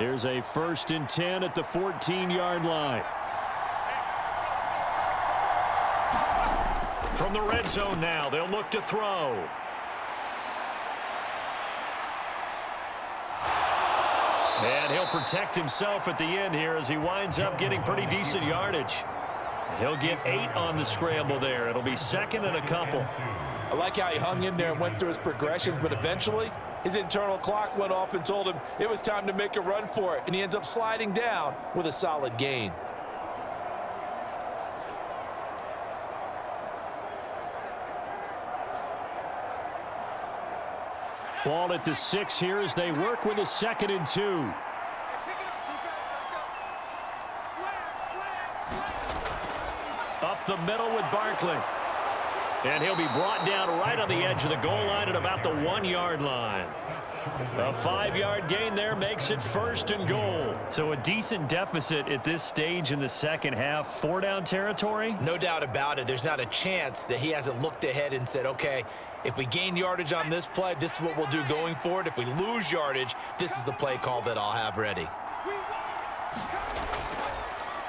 Here's a 1st and 10 at the 14-yard line. From the red zone now, they'll look to throw. And he'll protect himself at the end here as he winds up getting pretty decent yardage. He'll get 8 on the scramble there. It'll be 2nd and a couple. I like how he hung in there and went through his progressions, but eventually his internal clock went off and told him it was time to make a run for it, and he ends up sliding down with a solid gain. Ball at the 6 here as they work with a 2nd and 2. Up the middle with Barkley. And he'll be brought down right on the edge of the goal line at about the 1-yard line. A 5-yard gain there makes it 1st and goal. So a decent deficit at this stage in the second half. 4-down territory? No doubt about it. There's not a chance that he hasn't looked ahead and said, okay, if we gain yardage on this play, this is what we'll do going forward. If we lose yardage, this is the play call that I'll have ready.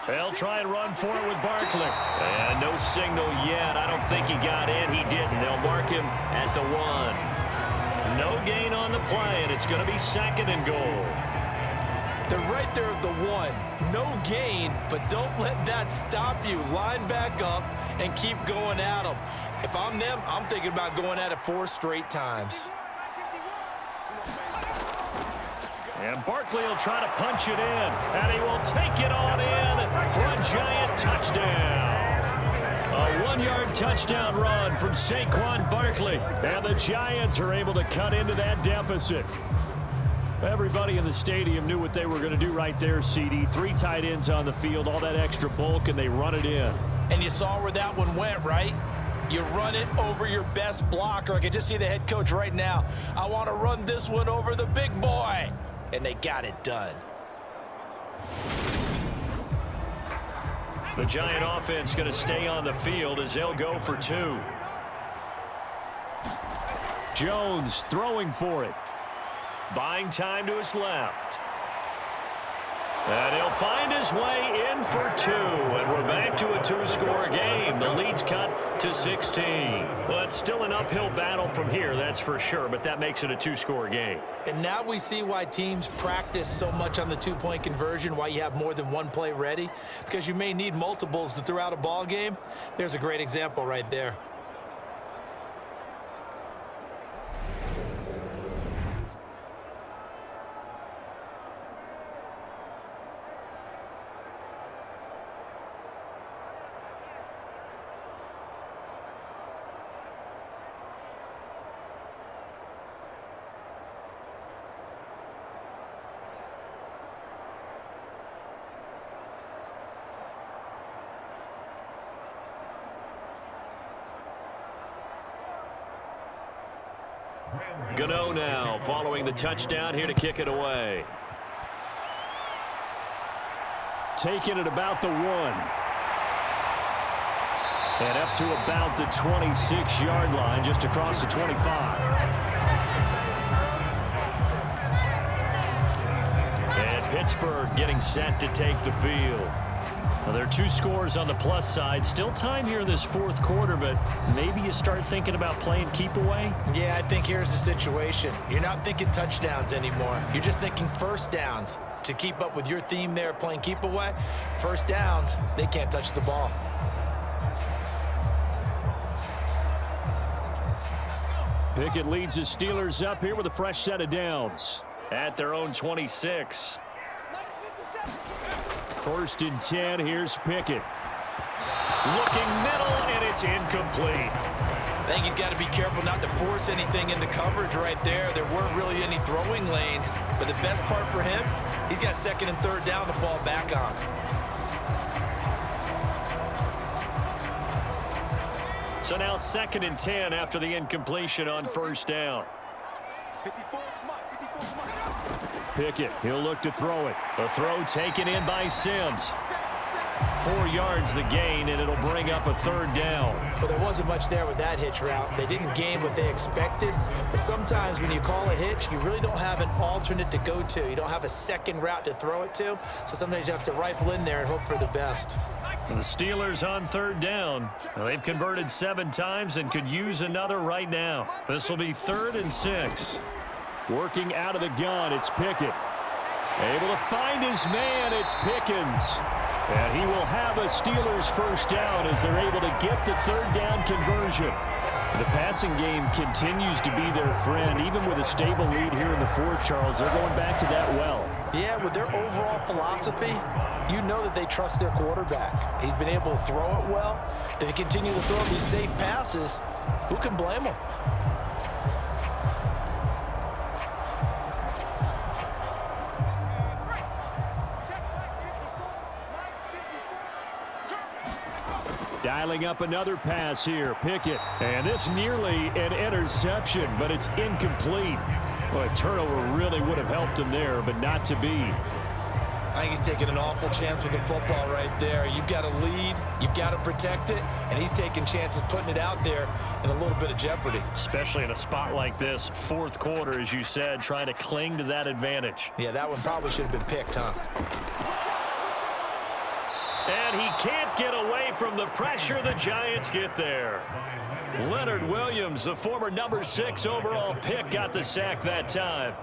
They'll try and run for it with Barkley. And no signal yet. I don't think he got in. He didn't. They'll mark him at the 1. No gain on the play, and it's going to be 2nd and goal. They're right there at the 1. No gain, but don't let that stop you. Line back up and keep going at them. If I'm them, I'm thinking about going at it 4 straight times. And Barkley will try to punch it in, and he will take it on in for a Giant touchdown. A 1-yard touchdown run from Saquon Barkley. And the Giants are able to cut into that deficit. Everybody in the stadium knew what they were going to do right there, CD. 3 tight ends on the field, all that extra bulk, and they run it in. And you saw where that one went, right? You run it over your best blocker. I can just see the head coach right now. I want to run this one over the big boy. And they got it done. The Giant offense going to stay on the field as they'll go for 2. Jones throwing for it. Buying time to his left. And he'll find his way in for 2. And we're back to a 2-score game. The lead's cut to 16. Well, it's still an uphill battle from here, that's for sure, but that makes it a 2-score game. And now we see why teams practice so much on the 2-point conversion, why you have more than one play ready, because you may need multiples to throw out a ball game. There's a great example right there. Gano now following the touchdown here to kick it away. Taking it about the 1. And up to about the 26-yard line, just across the 25. And Pittsburgh getting set to take the field. Well, there are 2 scores on the plus side. Still time here in this 4th quarter, but maybe you start thinking about playing keep away? Yeah, I think here's the situation. You're not thinking touchdowns anymore. You're just thinking first downs. To keep up with your theme there, playing keep away, first downs, they can't touch the ball. Pickett leads the Steelers up here with a fresh set of downs at their own 26. 1st and 10, here's Pickett. Looking middle, and it's incomplete. I think he's got to be careful not to force anything into coverage right there. There weren't really any throwing lanes, but the best part for him, he's got 2nd and 3rd down to fall back on. So now 2nd and 10 after the incompletion on 1st down. Pickett, he'll look to throw it. The throw taken in by Sims. 4 yards the gain, and it'll bring up a 3rd down. Well, there wasn't much there with that hitch route. They didn't gain what they expected. But sometimes when you call a hitch, you really don't have an alternate to go to. You don't have a second route to throw it to. So sometimes you have to rifle in there and hope for the best. And the Steelers on 3rd down. Well, they've converted 7 times and could use another right now. This will be 3rd and 6. Working out of the gun, it's Pickett. Able to find his man, it's Pickens. And he will have a Steelers 1st down as they're able to get the 3rd down conversion. The passing game continues to be their friend. Even with a stable lead here in the 4th, Charles, they're going back to that well. Yeah, with their overall philosophy, you know that they trust their quarterback. He's been able to throw it well. They continue to throw these safe passes. Who can blame them? Dialing up another pass here, Pickett. And this nearly an interception, but it's incomplete. Well, a turnover really would have helped him there, but not to be. I think he's taking an awful chance with the football right there. You've got to lead, you've got to protect it, and he's taking chances putting it out there in a little bit of jeopardy. Especially in a spot like this, 4th quarter, as you said, trying to cling to that advantage. Yeah, that one probably should have been picked, huh? And he can't get away from the pressure. The Giants get there. Leonard Williams, the former number 6 overall pick, got the sack that time.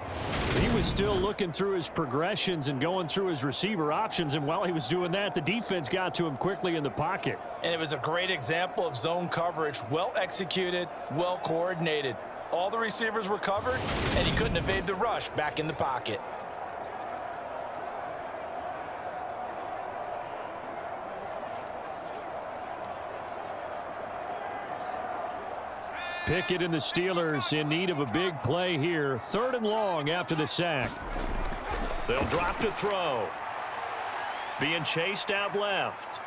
He was still looking through his progressions and going through his receiver options, and while he was doing that, the defense got to him quickly in the pocket. And it was a great example of zone coverage. Well executed, well coordinated. All the receivers were covered, and he couldn't evade the rush back in the pocket. Pickett and the Steelers in need of a big play here. 3rd and long after the sack. They'll drop to throw. Being chased out left.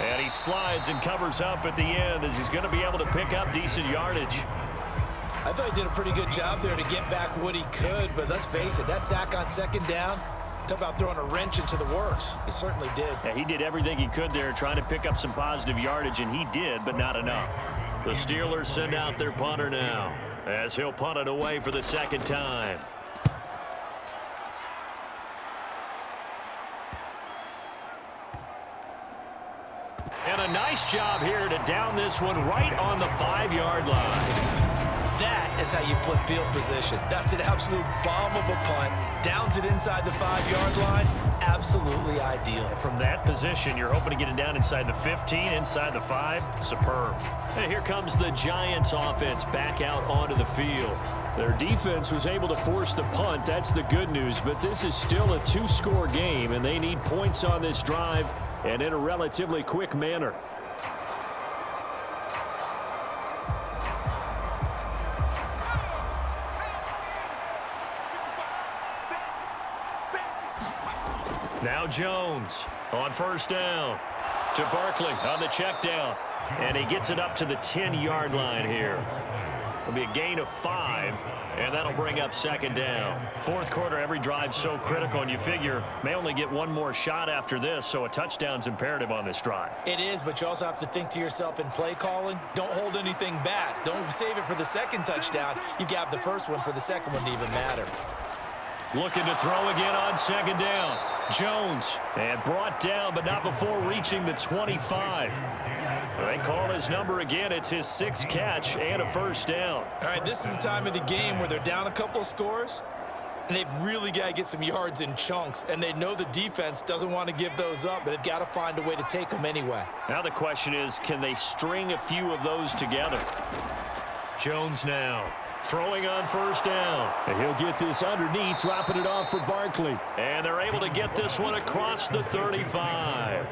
And he slides and covers up at the end as he's going to be able to pick up decent yardage. I thought he did a pretty good job there to get back what he could, but let's face it, that sack on 2nd down, talk about throwing a wrench into the works. He certainly did. Yeah, he did everything he could there trying to pick up some positive yardage, and he did, but not enough. The Steelers send out their punter now as he'll punt it away for the 2nd time. And a nice job here to down this one right on the 5-yard line. That is how you flip field position. That's an absolute bomb of a punt. Downs it inside the 5-yard line. Absolutely ideal. From that position, you're hoping to get it down inside the 15, inside the 5. Superb. And here comes the Giants offense back out onto the field. Their defense was able to force the punt. That's the good news. But this is still a 2-score game, and they need points on this drive and in a relatively quick manner. Now Jones on 1st down to Barkley on the check down. And he gets it up to the 10-yard line here. It'll be a gain of 5, and that'll bring up 2nd down. 4th quarter, every drive's so critical, and you figure may only get one more shot after this, so a touchdown's imperative on this drive. It is, but you also have to think to yourself in play calling, don't hold anything back. Don't save it for the 2nd touchdown. You got the 1st one for the 2nd one to even matter. Looking to throw again on 2nd down. Jones, and brought down, but not before reaching the 25. They call his number again. It's his 6th catch and a 1st down. All right, this is the time of the game where they're down a couple of scores, and they've really got to get some yards in chunks, and they know the defense doesn't want to give those up, but they've got to find a way to take them anyway. Now the question is, can they string a few of those together? Jones now. Throwing on 1st down. And he'll get this underneath, dropping it off for Barkley. And they're able to get this one across the 35.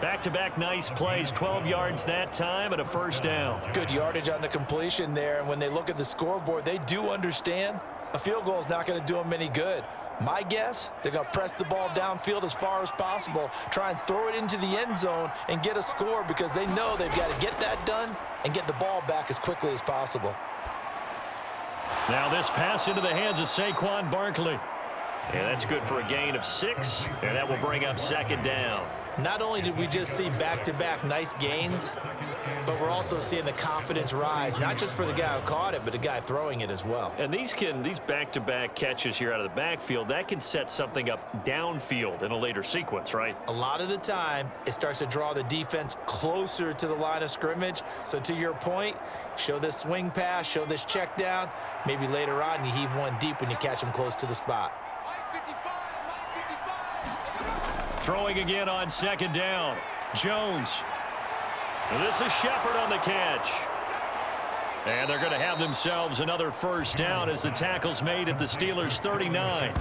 Back-to-back nice plays, 12 yards that time and a 1st down. Good yardage on the completion there, and when they look at the scoreboard, they do understand a field goal is not going to do them any good. My guess, they're going to press the ball downfield as far as possible, try and throw it into the end zone and get a score because they know they've got to get that done and get the ball back as quickly as possible. Now this pass into the hands of Saquon Barkley. And that's good for a gain of 6, and that will bring up 2nd down. Not only did we just see back-to-back nice gains, but we're also seeing the confidence rise, not just for the guy who caught it, but the guy throwing it as well. And these back-to-back catches here out of the backfield, that can set something up downfield in a later sequence, right? A lot of the time, it starts to draw the defense closer to the line of scrimmage. So to your point, show this swing pass, show this check down. Maybe later on, you heave one deep when you catch him close to the spot. Throwing again on 2nd down. Jones. And this is Shepard on the catch. And they're going to have themselves another 1st down as the tackle's made at the Steelers' 39.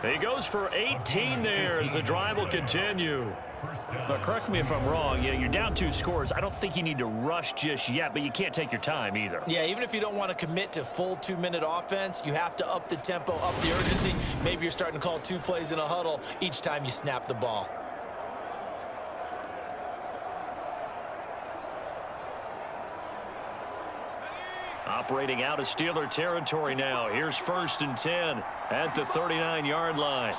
He goes for 18 there as the drive will continue. But correct me if I'm wrong, you're down 2 scores. I don't think you need to rush just yet, but you can't take your time either. Yeah, even if you don't want to commit to full 2-minute offense, you have to up the tempo, up the urgency. Maybe you're starting to call 2 plays in a huddle each time you snap the ball. Operating out of Steeler territory now. Here's 1st and 10 at the 39-yard line.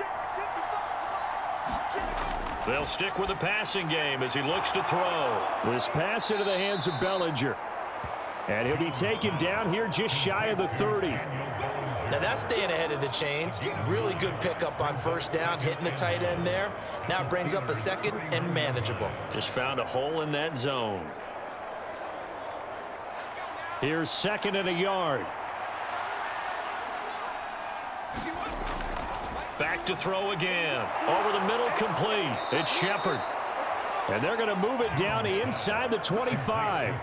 They'll stick with the passing game as he looks to throw. This pass into the hands of Bellinger. And he'll be taken down here just shy of the 30. Now that's staying ahead of the chains. Really good pickup on 1st down, hitting the tight end there. Now it brings up a 2nd and manageable. Just found a hole in that zone. Here's 2nd and a yard. Back to throw again. Over the middle, complete. It's Shepard. And they're going to move it down inside the 25.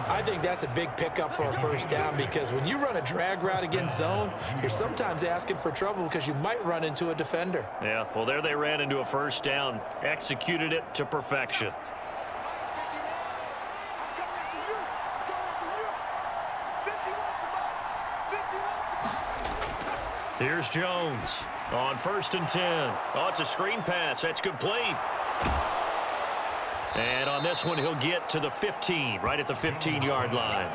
I think that's a big pickup for a 1st down because when you run a drag route against zone, you're sometimes asking for trouble because you might run into a defender. Yeah, well, there they ran into a 1st down. Executed it to perfection. Here's Jones on 1st and 10. Oh, it's a screen pass. That's complete. And on this one, he'll get to the 15, right at the 15-yard line.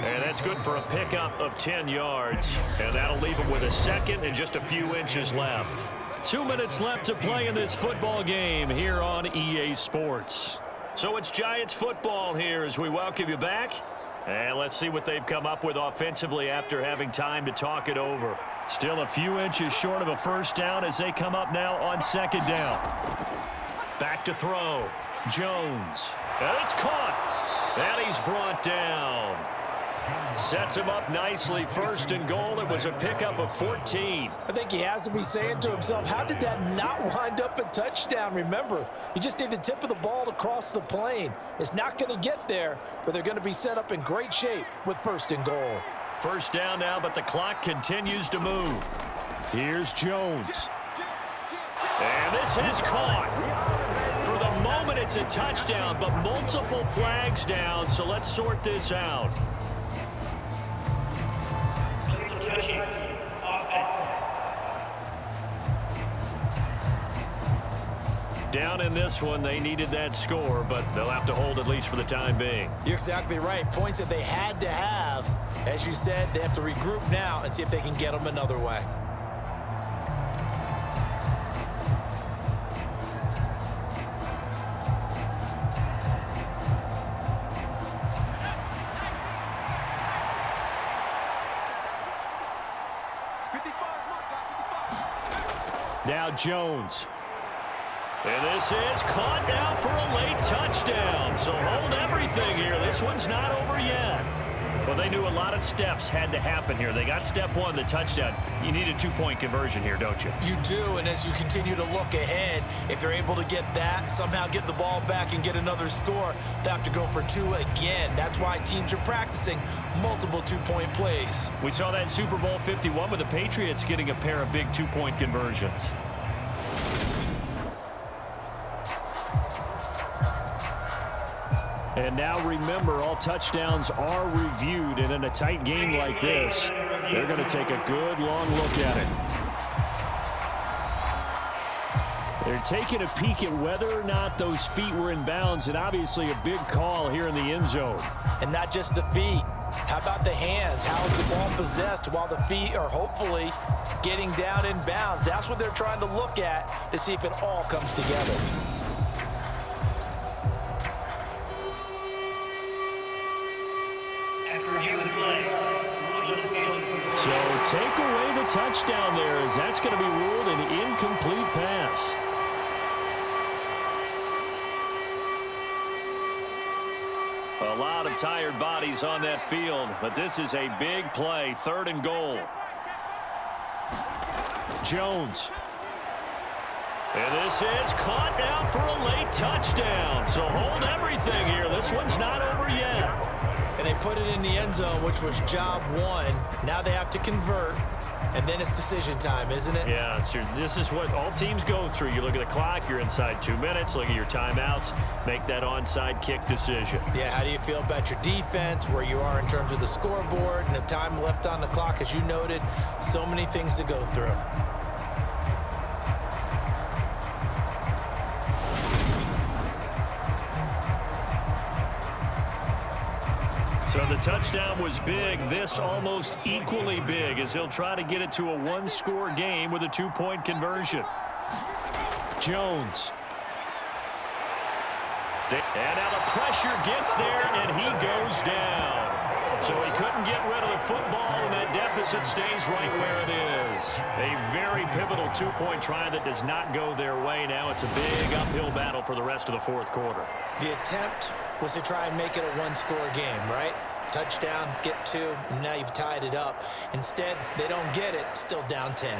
And that's good for a pickup of 10 yards. And that'll leave him with a second and just a few inches left. 2 minutes left to play in this football game here on EA Sports. So it's Giants football here as we welcome you back. And let's see what they've come up with offensively after having time to talk it over. Still a few inches short of a first down as they come up now on 2nd down. Back to throw. Jones. And it's caught. And he's brought down. Sets him up nicely. 1st and goal. It was a pickup of 14. I think he has to be saying to himself, how did that not wind up a touchdown? Remember, you just need the tip of the ball to cross the plane. It's not going to get there, but they're going to be set up in great shape with 1st and goal. First down now, but the clock continues to move. Here's Jones. And this is caught. For the moment, it's a touchdown, but multiple flags down, so let's sort this out. Down in this one, they needed that score, but they'll have to hold at least for the time being. You're exactly right. Points that they had to have. As you said, they have to regroup now and see if they can get them another way. Now Jones. And this is caught now for a late touchdown. So hold everything here. This one's not over yet. Well, they knew a lot of steps had to happen here. They got step one, the touchdown. You need a 2-point conversion here, don't you? You do, and as you continue to look ahead, if they're able to get that, somehow get the ball back and get another score, they have to go for 2 again. That's why teams are practicing multiple 2-point plays. We saw that in Super Bowl 51 with the Patriots getting a pair of big 2-point conversions. And now remember, all touchdowns are reviewed, and in a tight game like this, they're going to take a good long look at it. They're taking a peek at whether or not those feet were in bounds, and obviously a big call here in the end zone. And not just the feet. How about the hands? How is the ball possessed while the feet are hopefully getting down in bounds? That's what they're trying to look at to see if it all comes together. So take away the touchdown there, as that's going to be ruled an incomplete pass. A lot of tired bodies on that field, but this is a big play. 3rd and goal. Jones. And this is caught now for a late touchdown. So hold everything here. This one's not over yet. And they put it in the end zone, which was job 1. Now they have to convert, and then it's decision time, isn't it? Yeah, this is what all teams go through. You look at the clock, you're inside 2 minutes, look at your timeouts, make that onside kick decision. Yeah, how do you feel about your defense, where you are in terms of the scoreboard, and the time left on the clock, as you noted, so many things to go through. So the touchdown was big. This almost equally big as he'll try to get it to a 1-score game with a 2-point conversion. Jones. And now the pressure gets there, and he goes down. So he couldn't get rid of the football, and that deficit stays right where it is. A very pivotal 2-point try that does not go their way. Now it's a big uphill battle for the rest of the 4th quarter. The attempt was to try and make it a 1-score game, right? Touchdown, get 2, and now you've tied it up. Instead, they don't get it, still down 10.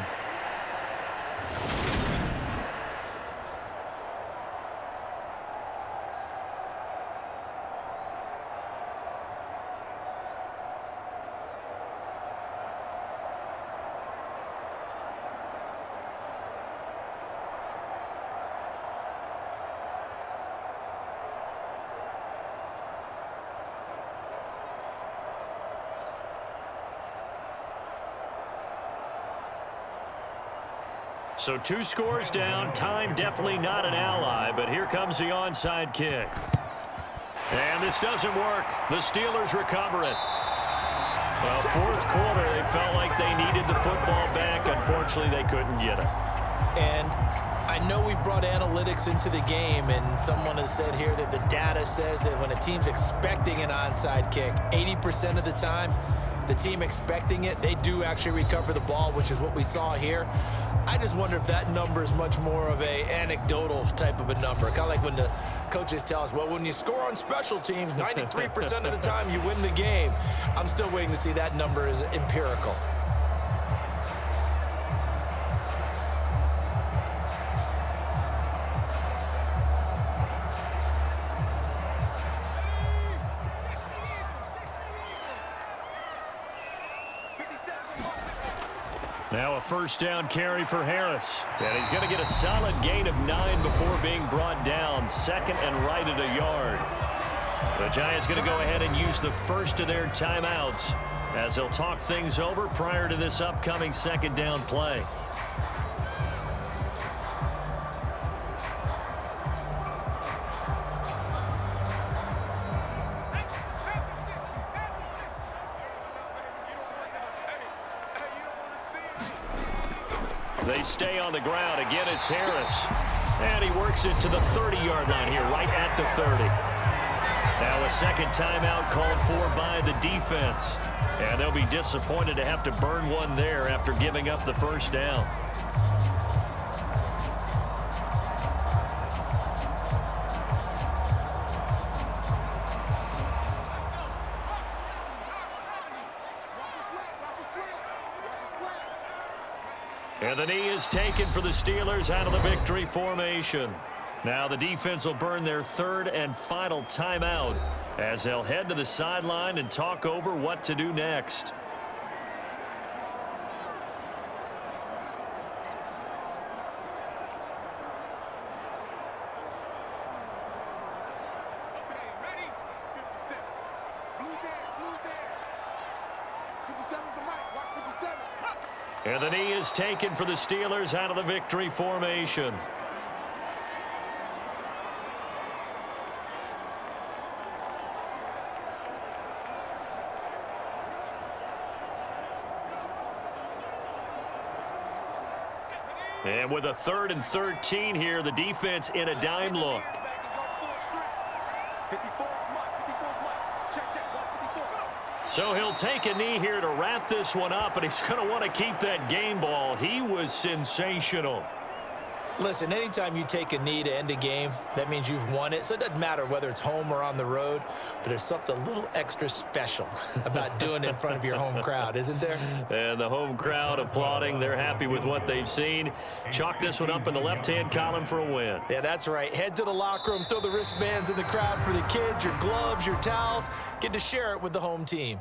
So 2 scores down. Time definitely not an ally, but here comes the onside kick. And this doesn't work. The Steelers recover it. Well, fourth quarter, they felt like they needed the football back. Unfortunately, they couldn't get it. And I know we've brought analytics into the game, and someone has said here that the data says that when a team's expecting an onside kick, 80% of the time, the team expecting it, they do actually recover the ball, which is what we saw here. I just wonder if that number is much more of a anecdotal type of a number. Kind of like when the coaches tell us, well, when you score on special teams, 93% of the time you win the game. I'm still waiting to see that number is empirical. Now a first down carry for Harris. And he's going to get a solid gain of 9 before being brought down. Second and right at a yard. The Giants going to go ahead and use the first of their timeouts as they'll talk things over prior to this upcoming second down play. They stay on the ground. Again, it's Harris. And he works it to the 30-yard line here, right at the 30. Now a second timeout called for by the defense. And they'll be disappointed to have to burn one there after giving up the first down. And the knee is taken for the Steelers out of the victory formation. Now the defense will burn their third and final timeout as they'll head to the sideline and talk over what to do next. And the knee is taken for the Steelers out of the victory formation. And with a 3rd and 13 here, the defense in a dime look. So he'll take a knee here to wrap this one up, and he's going to want to keep that game ball. He was sensational. Listen, anytime you take a knee to end a game, that means you've won it. So it doesn't matter whether it's home or on the road, but there's something a little extra special about doing it in front of your home crowd, isn't there? And the home crowd applauding. They're happy with what they've seen. Chalk this one up in the left-hand column for a win. Yeah, that's right. Head to the locker room, throw the wristbands in the crowd for the kids, your gloves, your towels. Get to share it with the home team.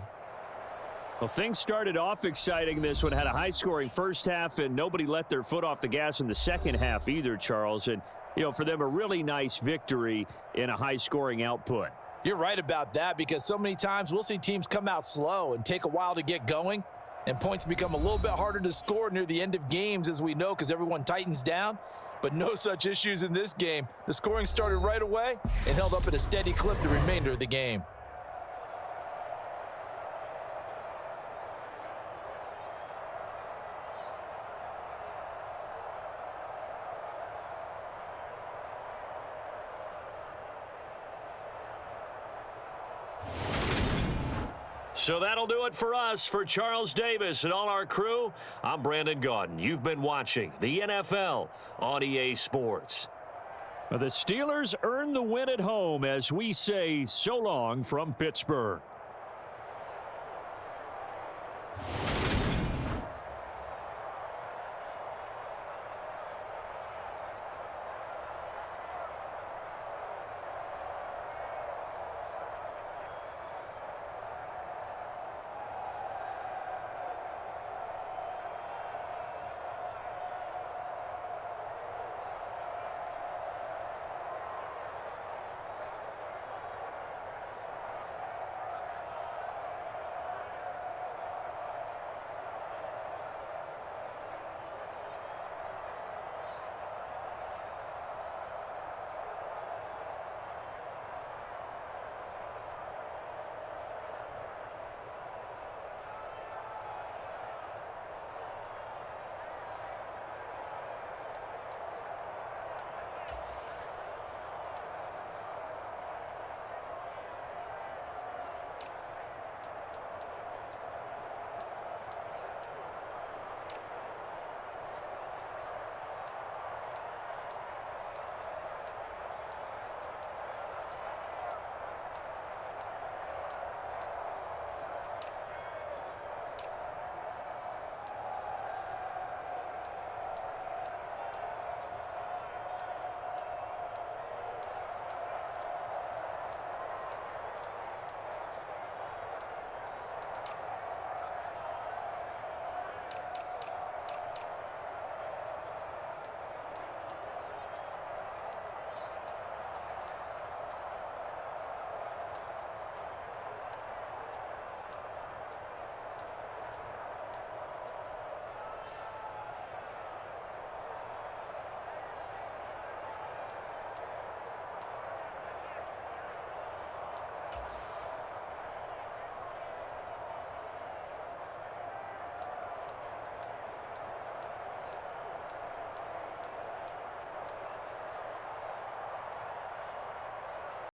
Well, things started off exciting. This one had a high-scoring first half, and nobody let their foot off the gas in the second half either, Charles. And, you know, for them, a really nice victory in a high-scoring output. You're right about that, because so many times we'll see teams come out slow and take a while to get going, and points become a little bit harder to score near the end of games, as we know, because everyone tightens down. But no such issues in this game. The scoring started right away and held up at a steady clip the remainder of the game. So that'll do it for us. For Charles Davis and all our crew, I'm Brandon Gaudin. You've been watching the NFL on EA Sports. The Steelers earn the win at home as we say so long from Pittsburgh.